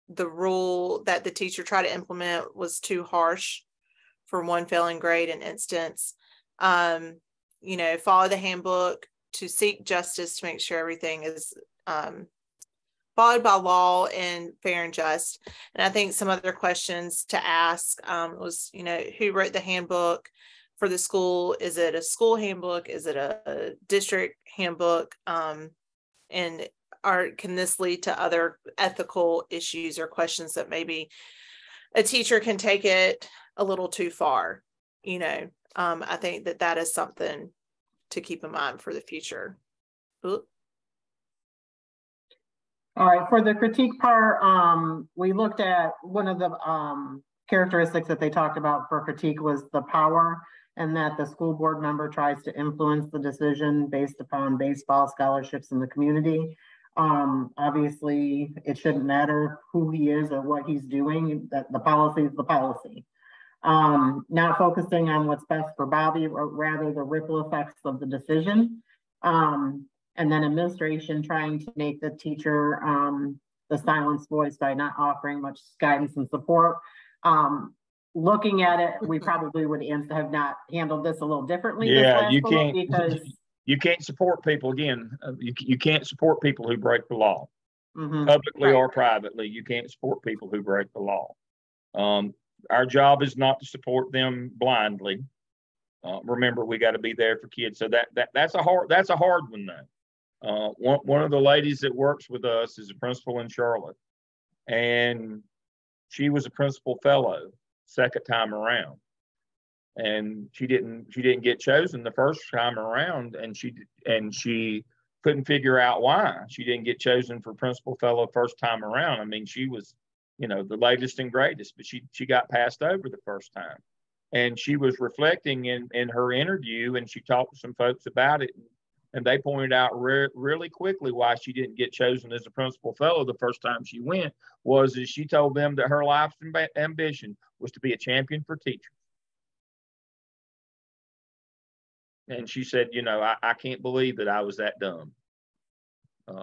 B: the rule that the teacher tried to implement was too harsh for one failing grade and instance. Follow the handbook to seek justice to make sure everything is followed by law and fair and just. And I think some other questions to ask was, who wrote the handbook for the school? Is it a school handbook? Is it a district handbook? And can this lead to other ethical issues or questions that maybe a teacher can take it a little too far? I think that is something to keep in mind for the future. Ooh.
H: All right, for the critique part, we looked at one of the characteristics that they talked about for critique was the power, and that the school board member tries to influence the decision based upon baseball scholarships in the community. Obviously, it shouldn't matter who he is or what he's doing, that the policy is the policy. Not focusing on what's best for Bobby, or rather the ripple effects of the decision. And then administration trying to make the teacher the silenced voice by not offering much guidance and support. Looking at it, we probably would have not handled this a little differently.
A: Yeah, you can't, because you can't support people again. You can't support people who break the law, publicly or privately. You can't support people who break the law. Our job is not to support them blindly. Remember, we got to be there for kids. So that's a hard one though. One of the ladies that works with us is a principal in Charlotte, and she was a principal fellow second time around, and she didn't get chosen the first time around, and she couldn't figure out why she didn't get chosen for principal fellow first time around. I mean, she was, the latest and greatest, but she got passed over the first time, and she was reflecting in her interview, and she talked to some folks about it. And they pointed out really quickly why she didn't get chosen as a principal fellow the first time she went was that she told them that her life's ambition was to be a champion for teachers. And she said, I can't believe that I was that dumb.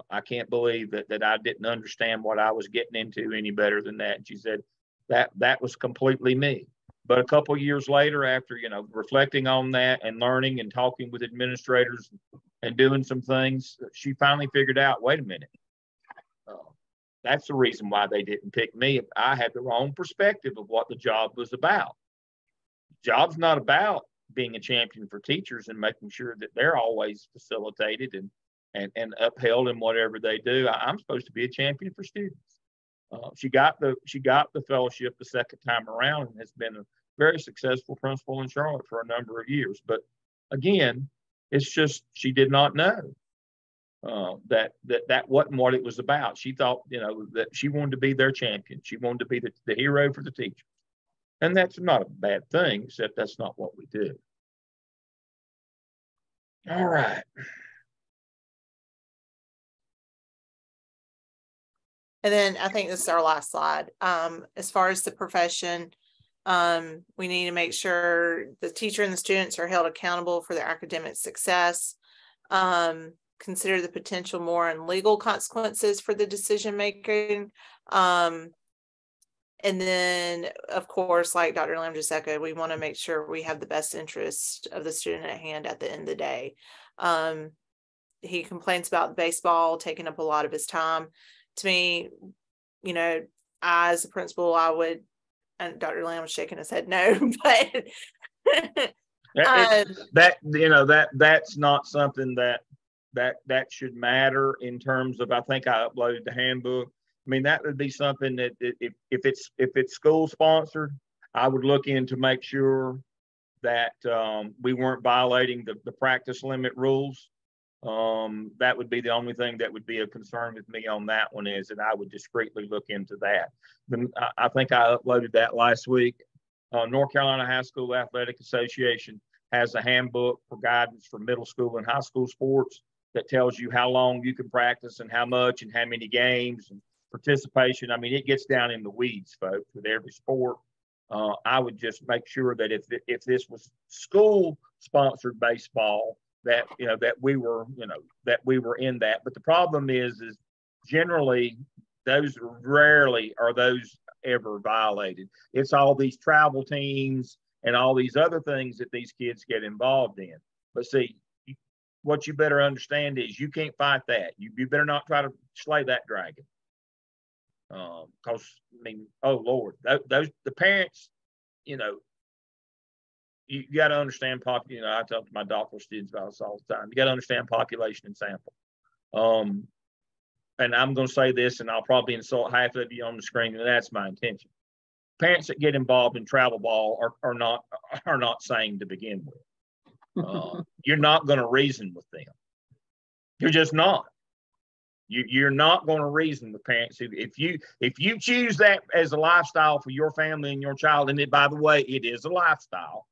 A: I can't believe that I didn't understand what I was getting into any better than that. And she said that was completely me. But a couple of years later, after, reflecting on that and learning and talking with administrators and doing some things, she finally figured out, wait a minute, that's the reason why they didn't pick me. I had the wrong perspective of what the job was about. The job's not about being a champion for teachers and making sure that they're always facilitated and upheld in whatever they do. I'm supposed to be a champion for students. She got the fellowship the second time around and has been a very successful principal in Charlotte for a number of years. But again, it's just she did not know that wasn't what it was about. She thought, that she wanted to be their champion. She wanted to be the hero for the teachers. And that's not a bad thing, except that's not what we do. All right.
B: And then I think this is our last slide. As far as the profession, we need to make sure the teacher and the students are held accountable for their academic success. Consider the potential moral and legal consequences for the decision making. And then, of course, like Dr. Lamb just echoed, we want to make sure we have the best interest of the student at hand at the end of the day. He complains about baseball taking up a lot of his time. To me, I, as a principal, I would, and Dr. Lamb was shaking his head no, but
A: that's not something that should matter in terms of, I think I uploaded the handbook. I mean, that would be something that if it's school sponsored, I would look in to make sure that we weren't violating the practice limit rules. That would be the only thing that would be a concern with me on that one, is that I would discreetly look into that. Then I think I uploaded that last week. North Carolina High School Athletic Association has a handbook for guidance for middle school and high school sports that tells you how long you can practice and how much and how many games and participation. I mean, it gets down in the weeds, folks, with every sport. I would just make sure that if this was school sponsored baseball, that, you know, that we were in that. But the problem is generally those rarely are those ever violated. It's all these travel teams and all these other things that these kids get involved in. But see, what you better understand is you can't fight that. You better not try to slay that dragon. Because, I mean, oh Lord, those the parents, you know, you got to understand you know, I talk to my doctoral students about this all the time. You got to understand population and sample. And I'm going to say this, and I'll probably insult half of you on the screen, and that's my intention. Parents that get involved in travel ball are not sane to begin with. You're not going to reason with them. You're just not. You're not going to reason with parents. If you choose that as a lifestyle for your family and your child, and by the way, it is a lifestyle.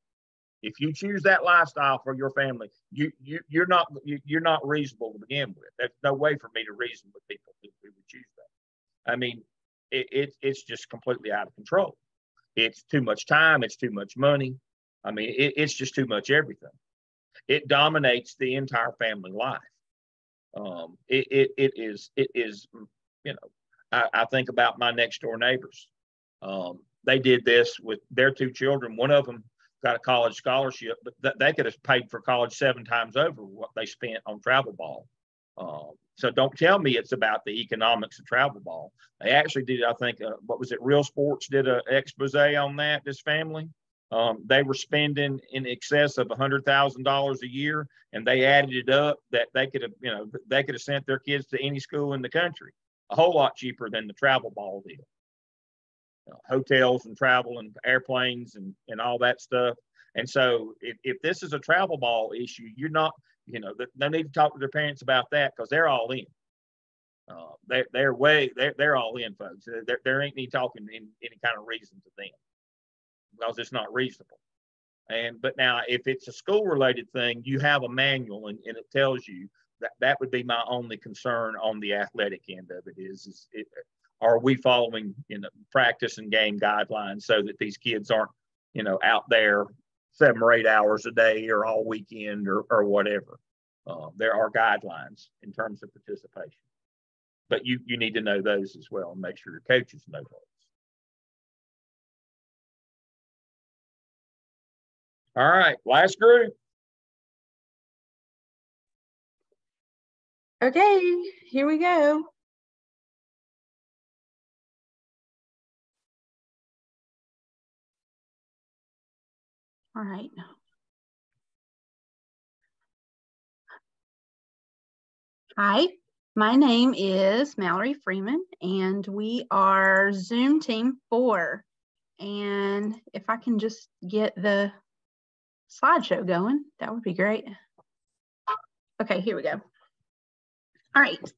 A: If you choose that lifestyle for your family, you're not reasonable to begin with. There's no way for me to reason with people who would choose that. I mean, it's just completely out of control. It's too much time. It's too much money. I mean, it's just too much everything. It dominates the entire family life. It is, you know, I think about my next door neighbors. They did this with their two children. One of them got a college scholarship, but they could have paid for college 7 times over what they spent on travel ball. So don't tell me it's about the economics of travel ball. They actually did, I think, what was it? Real Sports did an expose on that, this family. They were spending in excess of $100,000 a year, and they added it up that they could have sent their kids to any school in the country, a whole lot cheaper than the travel ball deal. Hotels and travel and airplanes and all that stuff. And so if this is a travel ball issue, you're not, you know, they need to talk to their parents about that, because they're all in. They're all in, folks. There ain't any talking in any kind of reason to them, because it's not reasonable. But now if it's a school related thing, you have a manual and it tells you that would be my only concern on the athletic end of it. Are we following, you know, practice and game guidelines so that these kids aren't, you know, out there 7 or 8 hours a day or all weekend or whatever. There are guidelines in terms of participation, but you need to know those as well and make sure your coaches know those. All right, last group.
M: Okay, here we go. All right. Hi, my name is Mallory Freeman, and we are Zoom Team 4. And if I can just get the slideshow going, that would be great. Okay, here we go. All right.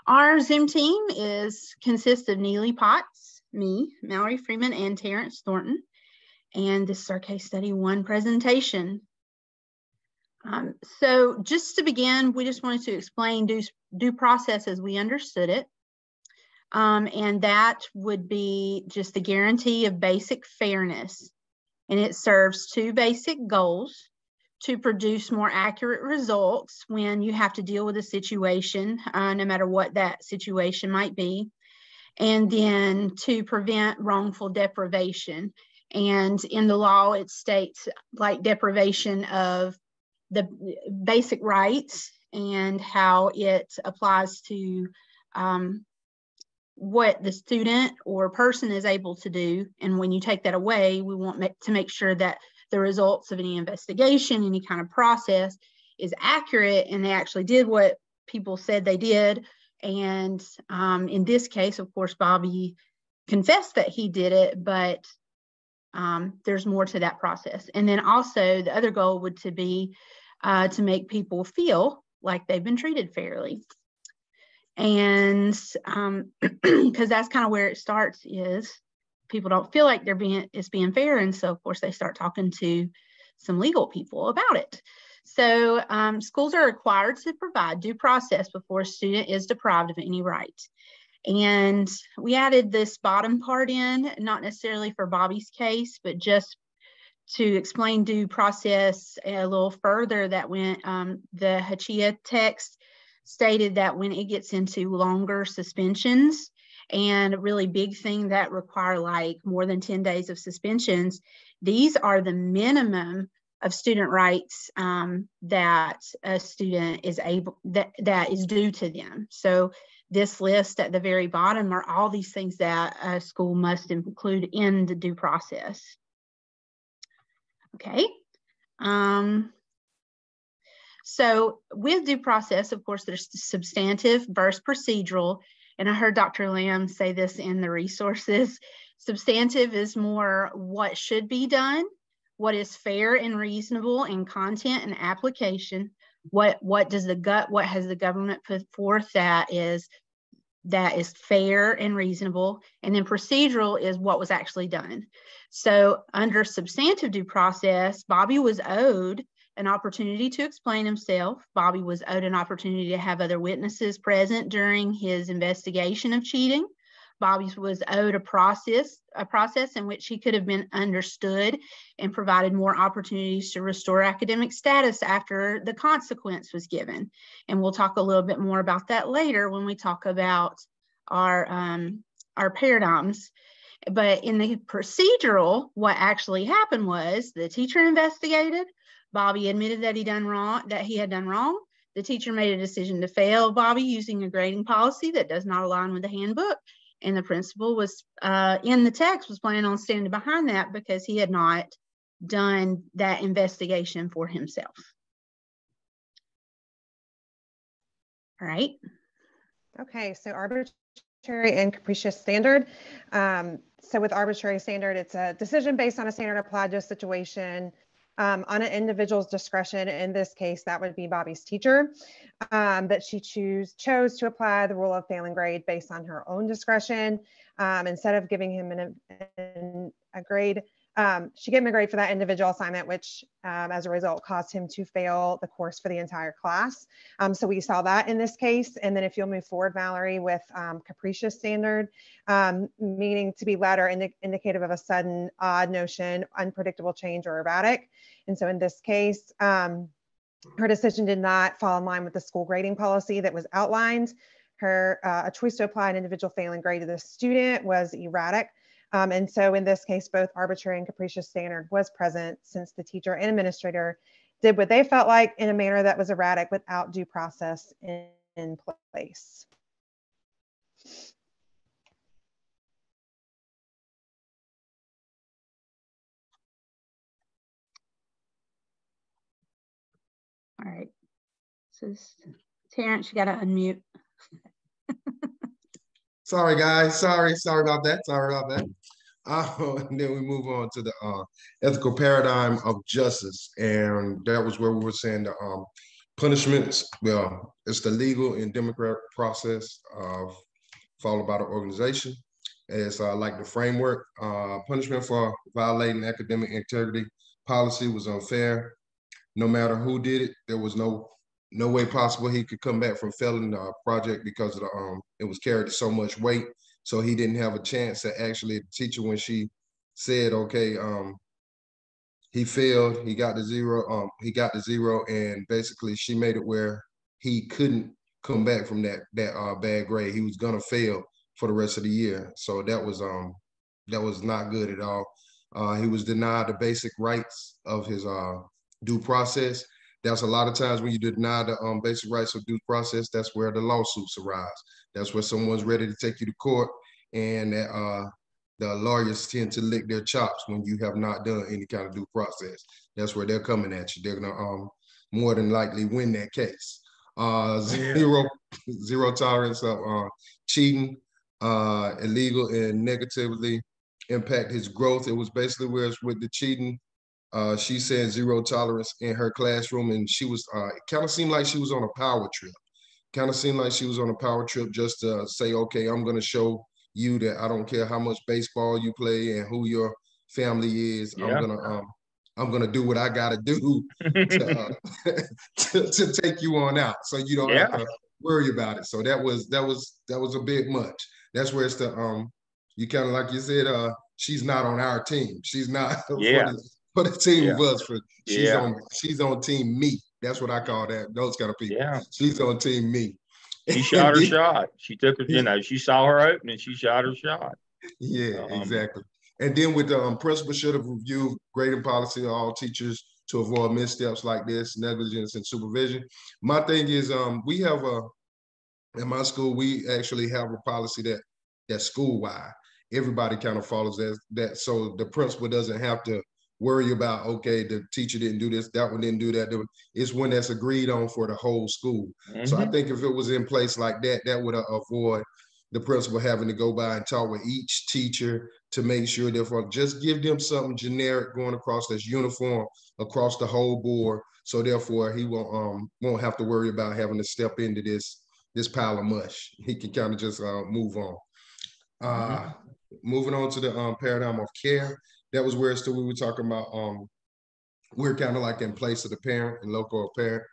M: Our Zoom team consists of Neely Potts, me, Mallory Freeman, and Terrence Thornton. And this is our case study 1 presentation. So just to begin, we just wanted to explain due process as we understood it. And that would be just the guarantee of basic fairness. And it serves 2 basic goals: to produce more accurate results when you have to deal with a situation, no matter what that situation might be, and then to prevent wrongful deprivation. And in the law, it states like deprivation of the basic rights and how it applies to what the student or person is able to do. And when you take that away, we want to make sure that the results of any investigation, any kind of process is accurate and they actually did what people said they did. And in this case, of course, Bobby confessed that he did it, but there's more to that process. And then also the other goal would to be to make people feel like they've been treated fairly. And because that's kind of where it starts, is people don't feel like it's being fair. And so of course they start talking to some legal people about it. So schools are required to provide due process before a student is deprived of any right. And we added this bottom part in, not necessarily for Bobby's case, but just to explain due process a little further, that when the Hachia text stated that when it gets into longer suspensions and a really big thing that require like more than 10 days of suspensions, these are the minimum of student rights that a student is able, that is due to them. So this list at the very bottom are all these things that a school must include in the due process. Okay. So with due process, of course, there's substantive versus procedural. And I heard Dr. Lamb say this in the resources. Substantive is more what should be done, what is fair and reasonable in content and application, what has the government put forth that is fair and reasonable, and then procedural is what was actually done. So under substantive due process, Bobby was owed an opportunity to explain himself. Bobby was owed an opportunity to have other witnesses present during his investigation of cheating. Bobby was owed a process in which he could have been understood and provided more opportunities to restore academic status after the consequence was given. And we'll talk a little bit more about that later when we talk about our paradigms. But in the procedural, what actually happened was the teacher investigated. Bobby admitted that he had done wrong. The teacher made a decision to fail Bobby using a grading policy that does not align with the handbook. And the principal was, in the text, was planning on standing behind that because he had not done that investigation for himself. All right.
N: Okay, so arbitrary and capricious standard. So with arbitrary standard, it's a decision based on a standard applied to a situation on an individual's discretion. In this case, that would be Bobby's teacher, that she chose to apply the rule of failing grade based on her own discretion. Instead of giving him a grade, she gave him a grade for that individual assignment, which as a result caused him to fail the course for the entire class. So we saw that in this case. And then if you'll move forward, Valerie, with capricious standard, meaning to be led or indicative of a sudden, odd notion, unpredictable change, or erratic. And so in this case, her decision did not fall in line with the school grading policy that was outlined. A choice to apply an individual failing grade to the student was erratic. And so in this case, both arbitrary and capricious standard was present, since the teacher and administrator did what they felt like in a manner that was erratic without due process in place.
M: All right. So Terrence, you got to unmute.
O: Sorry, guys. Sorry about that. And then we move on to the ethical paradigm of justice. And that was where we were saying the punishments. Well, it's the legal and democratic process followed by the organization. It's like the framework. Punishment for violating academic integrity policy was unfair. No matter who did it, there was no way possible he could come back from failing the project because of it was carried so much weight. So he didn't have a chance to actually, the teacher, when she said, okay, he failed, he got the zero, and basically she made it where he couldn't come back from that bad grade. He was gonna fail for the rest of the year. So that was not good at all. He was denied the basic rights of his due process. That's a lot of times when you deny the basic rights of due process, that's where the lawsuits arise. That's where someone's ready to take you to court, and the lawyers tend to lick their chops when you have not done any kind of due process. That's where they're coming at you. They're gonna more than likely win that case. Zero tolerance of cheating, illegal and negatively impact his growth. It was basically where it's with the cheating. She said zero tolerance in her classroom, and she was it kind of seemed like she was on a power trip. Kind of seemed like she was on a power trip just to say, okay, I'm going to show you that I don't care how much baseball you play and who your family is.
A: Yeah.
O: I'm gonna do what I gotta do to, to take you on out, so you don't have to worry about it. So that was a bit much. That's where it's the you kind of, like you said, she's not on our team. She's not for the team of us. She's on team me. That's what I call that. Those kind of people. Yeah. She's on team me.
A: She shot her shot. She took her, she saw her open and she shot her shot.
O: Yeah, exactly. And then with the principal should have reviewed grading policy of all teachers to avoid missteps like this, negligence and supervision. My thing is, we have in my school, we actually have a policy that's school-wide. Everybody kind of follows that. So the principal doesn't have to worry about, okay, the teacher didn't do this, that one didn't do that. It's one that's agreed on for the whole school. So I think if it was in place like that, that would avoid the principal having to go by and talk with each teacher to make sure, therefore, just give them something generic going across that's uniform across the whole board. So therefore, he won't have to worry about having to step into this pile of mush. He can kind of just move on. Moving on to the paradigm of care. That was where we were talking about, we're kind of like in place of the parent and local parent.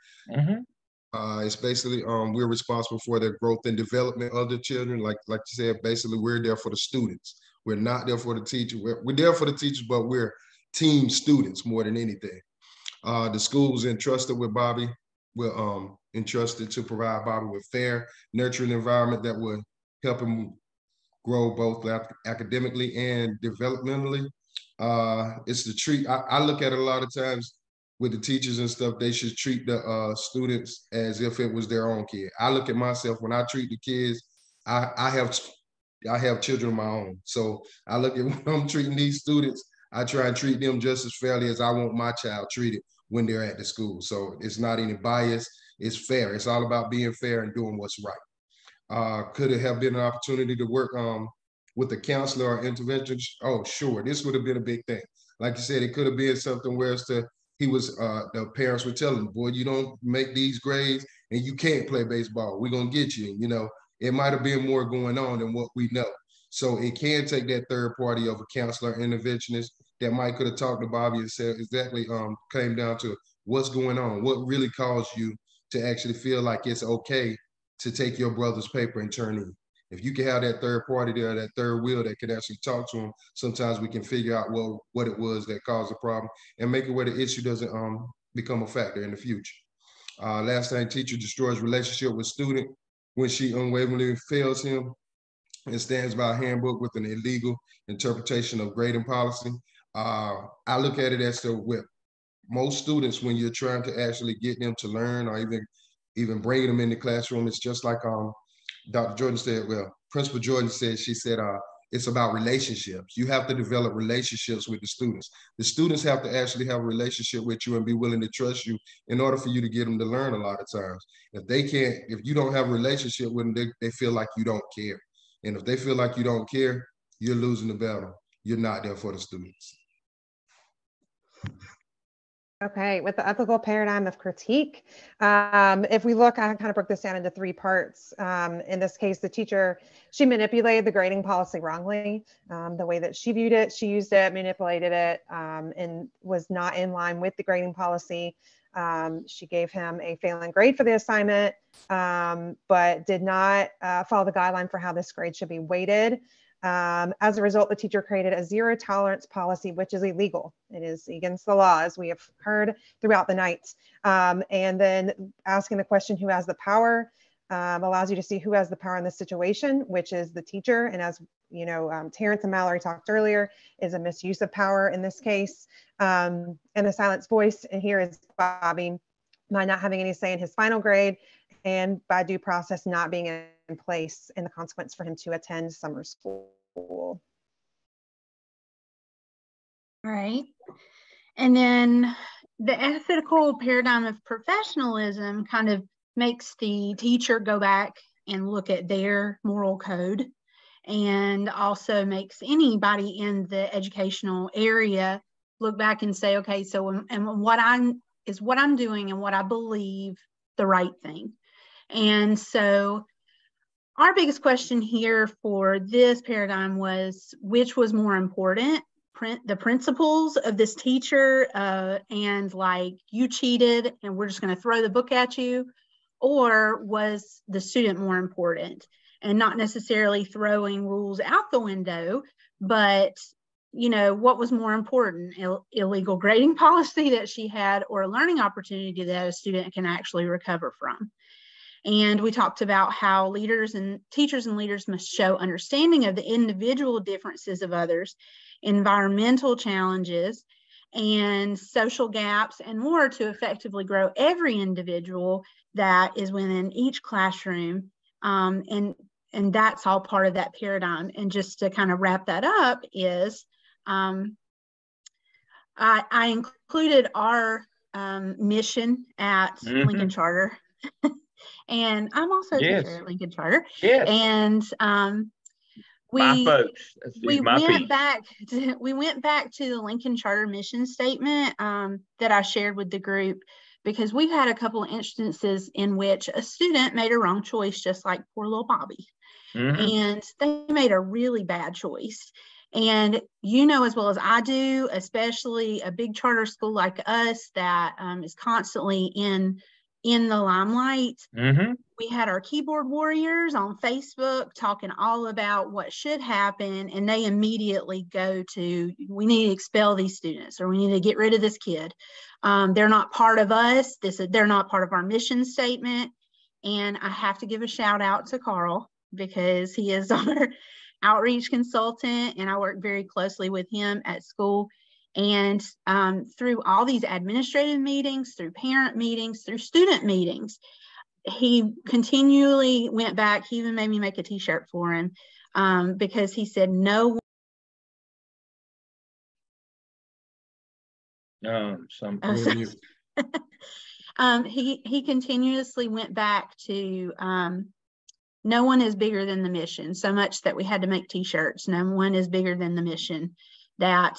O: It's basically, we're responsible for the growth and development of the children. Like you said, basically we're there for the students. We're not there for the teacher. We're there for the teachers, but we're team students more than anything. The school was entrusted with Bobby. We're entrusted to provide Bobby with fair, nurturing environment that would help him grow both academically and developmentally. It's the treat. I look at it a lot of times with the teachers and stuff. They should treat the students as if it was their own kid. I look at myself when I treat the kids. I have children of my own, so I look at when I'm treating these students. I try and treat them just as fairly as I want my child treated when they're at the school. So it's not any bias. It's fair. It's all about being fair and doing what's right. Could it have been an opportunity to work with a counselor or interventionist? Oh, sure. This would have been a big thing. Like you said, it could have been something where the parents were telling the boy, you don't make these grades and you can't play baseball. We're going to get you. It might have been more going on than what we know. So it can take that third party of a counselor, interventionist that might could have talked to Bobby and said exactly, came down to what's going on, what really caused you to actually feel like it's okay to take your brother's paper and turn in. If you can have that third party there, that third wheel that could actually talk to them, sometimes we can figure out what it was that caused the problem and make it where the issue doesn't become a factor in the future. Last thing, teacher destroys relationship with student when she unwaveringly fails him and stands by a handbook with an illegal interpretation of grading policy. I look at it as with most students, when you're trying to actually get them to learn or even bringing them in the classroom, it's just like Dr. Jordan said, Principal Jordan said, she said, it's about relationships. You have to develop relationships with the students. The students have to actually have a relationship with you and be willing to trust you in order for you to get them to learn a lot of times. If you don't have a relationship with them, they feel like you don't care. And if they feel like you don't care, you're losing the battle. You're not there for the students.
N: Okay, with the ethical paradigm of critique, if we look, I kind of broke this down into 3 parts. In this case, the teacher, she manipulated the grading policy wrongly. The way that she viewed it, she used it, manipulated it, and was not in line with the grading policy. She gave him a failing grade for the assignment, but did not follow the guideline for how this grade should be weighted. As a result, the teacher created a zero tolerance policy, which is illegal. It is against the law, as we have heard throughout the night. And then asking the question, who has the power, allows you to see who has the power in this situation, which is the teacher. And as you know, Terrence and Mallory talked earlier, is a misuse of power in this case. And the silenced voice here is Bobby, by not having any say in his final grade, and by due process not being in place and the consequence for him to attend summer school.
M: All right. And then the ethical paradigm of professionalism kind of makes the teacher go back and look at their moral code, and also makes anybody in the educational area look back and say, okay, so and what I'm doing and what I believe the right thing. And so our biggest question here for this paradigm was, which was more important, the principles of this teacher and like, you cheated and we're just going to throw the book at you, or was the student more important? And not necessarily throwing rules out the window, but what was more important, illegal grading policy that she had, or a learning opportunity that a student can actually recover from. And we talked about how teachers and leaders must show understanding of the individual differences of others, environmental challenges, and social gaps, and more, to effectively grow every individual that is within each classroom. And that's all part of that paradigm. And just to kind of wrap that up is, I included our mission at Lincoln Charter. And I'm also a teacher at Lincoln Charter.
A: Yes.
M: And
A: my folks.
M: We went back to the Lincoln Charter mission statement that I shared with the group, because we've had a couple of instances in which a student made a wrong choice, just like poor little Bobby. And they made a really bad choice. And as well as I do, especially a big charter school like us that is constantly in the limelight. We had our keyboard warriors on Facebook talking all about what should happen, and they immediately go to, we need to expel these students, or we need to get rid of this kid. They're not part of us. They're not part of our mission statement. And I have to give a shout out to Carl, because he is our outreach consultant, and I work very closely with him at school. And through all these administrative meetings, through parent meetings, through student meetings, he continually went back. He even made me make a t-shirt for him, because he said no. He continuously went back to no one is bigger than the mission, so much that we had to make t-shirts. No one is bigger than the mission. That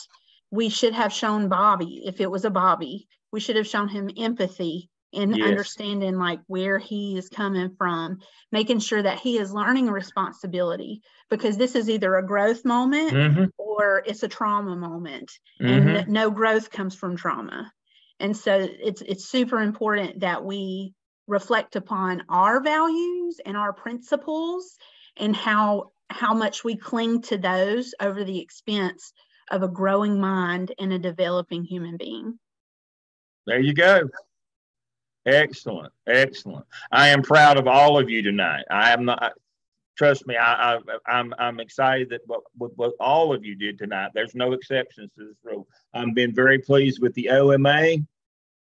M: we should have shown Bobby, if it was a Bobby, we should have shown him empathy and understanding like where he is coming from, making sure that he is learning a responsibility, because this is either a growth moment or it's a trauma moment, and no growth comes from trauma. And so it's super important that we reflect upon our values and our principles, and how much we cling to those over the expense of a growing mind and a developing human being.
A: There you go. Excellent. Excellent. I am proud of all of you tonight. I am not, trust me, I'm excited that what all of you did tonight. There's no exceptions to this rule. I've been very pleased with the OMA.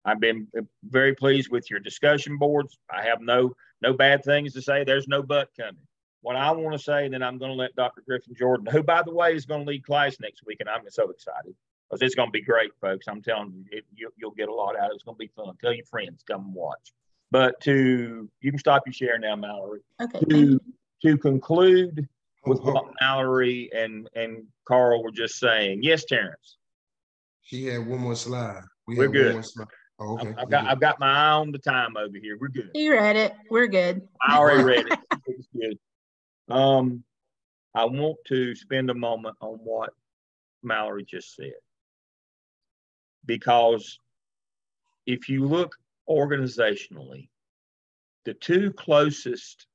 A: I've been very pleased with your discussion boards. I have no bad things to say. There's no but coming. What I want to say, then I'm going to let Dr. Griffin Jordan, who, by the way, is going to lead class next week, and I'm so excited, because it's going to be great, folks. I'm telling you, you'll get a lot out of it. It's going to be fun. Tell your friends, come and watch. But you can stop your share now, Mallory.
M: Okay.
A: To conclude with what Mallory and Carl were just saying. Yes, Terrence.
O: She had one more slide.
A: We're good.
O: One more slide. Oh, okay.
A: I've got my eye on the time over here. We're good.
M: You read it. We're good.
A: I already read it. It's good. I want to spend a moment on what Mallory just said, because if you look organizationally, the two closest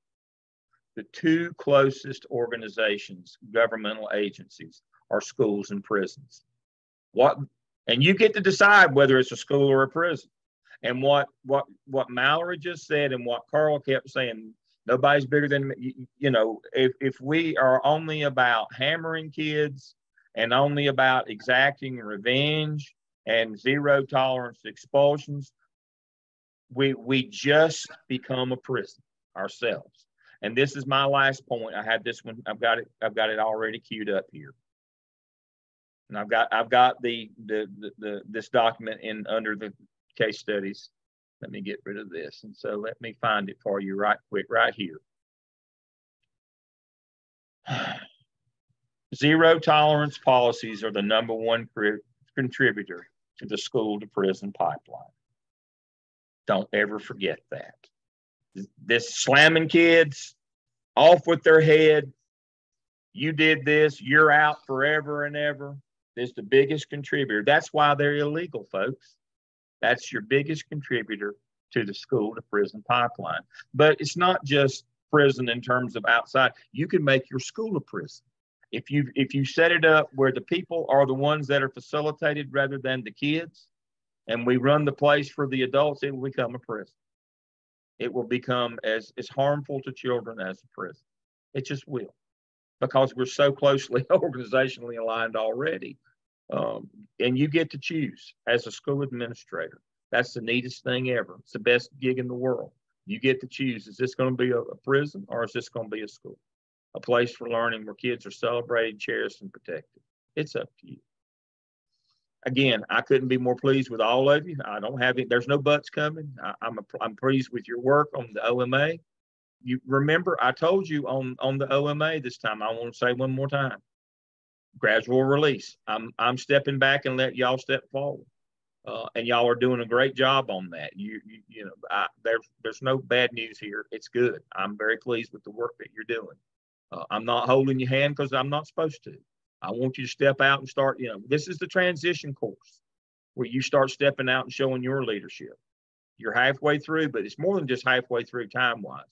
A: organizations, governmental agencies, are schools and prisons. And you get to decide whether it's a school or a prison. And what Mallory just said, and what Carl kept saying, nobody's bigger than me. If we are only about hammering kids and only about exacting revenge and zero tolerance to expulsions, we just become a prison ourselves. And this is my last point. I had this one. I've got it already queued up here. And I've got this document in under the case studies. Let me get rid of this. And so let me find it for you right quick, right here. Zero tolerance policies are the number one contributor to the school to prison pipeline. Don't ever forget that. This slamming kids off with their head, you did this, you're out forever and ever, is the biggest contributor. That's why they're illegal, folks. That's your biggest contributor to the school to prison pipeline. But it's not just prison in terms of outside. You can make your school a prison. If you set it up where the people are the ones that are facilitated rather than the kids, and we run the place for the adults, it will become a prison. It will become as harmful to children as a prison. It just will, because we're so closely organizationally aligned already. And you get to choose as a school administrator. That's the neatest thing ever. It's the best gig in the world. You get to choose, is this going to be a prison, or is this going to be a school? A place for learning where kids are celebrated, cherished, and protected. It's up to you. Again, I couldn't be more pleased with all of you. I don't have it. There's no buts coming. I'm pleased with your work on the OMA. You remember, I told you on the OMA this time, I want to say one more time, gradual release. I'm stepping back and let y'all step forward. And y'all are doing a great job on that. You know, there's no bad news here. It's good. I'm very pleased with the work that you're doing. I'm not holding your hand because I'm not supposed to. I want you to step out and start, you know, this is the transition course where you start stepping out and showing your leadership. You're halfway through, but it's more than just halfway through time-wise.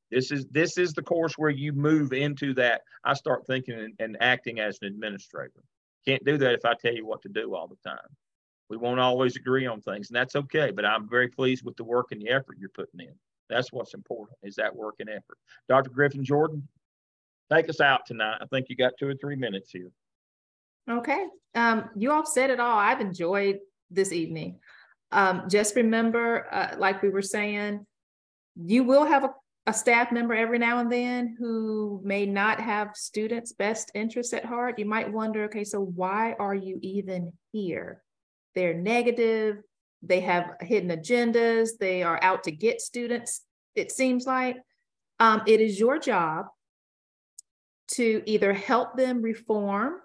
A: This is the course where you move into that. I start thinking and acting as an administrator. Can't do that if I tell you what to do all the time. We won't always agree on things, and that's okay, but I'm very pleased with the work and the effort you're putting in. That's what's important, is that work and effort. Dr. Griffin Jordan, take us out tonight. I think you got 2 or 3 minutes here.
G: Okay. You all said it all. I've enjoyed this evening. Just remember, like we were saying, you will have a staff member every now and then who may not have students' best interests at heart. You might wonder, okay, so why are you even here? They're negative. They have hidden agendas. They are out to get students, it seems like. It is your job to either help them reform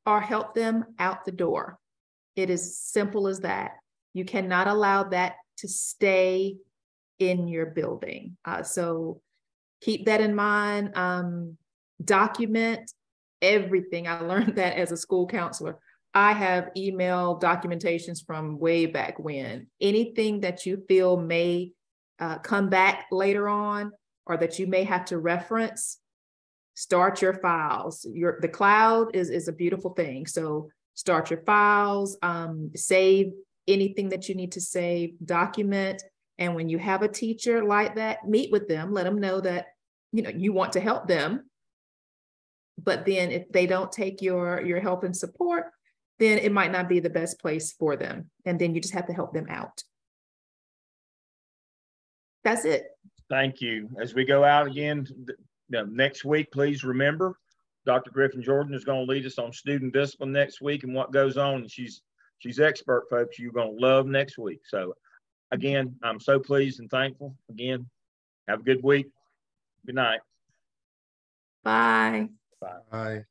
G: or help them out the door. It is simple as that. You cannot allow that to stay in your building. So keep that in mind. Document everything. I learned that as a school counselor. I have email documentations from way back when. Anything that you feel may come back later on, or that you may have to reference, start your files. The cloud is a beautiful thing. So start your files, save anything that you need to save, document. And when you have a teacher like that, meet with them, let them know that, you know, you want to help them. But then if they don't take your help and support, then it might not be the best place for them. And then you just have to help them out. That's it. Thank you. As we go out again, next week, please remember, Dr. Griffin Jordan is going to lead us on student discipline next week and what goes on. And she's expert, folks. You're going to love next week. So again, I'm so pleased and thankful. Again, have a good week. Good night. Bye. Bye.
O: Bye.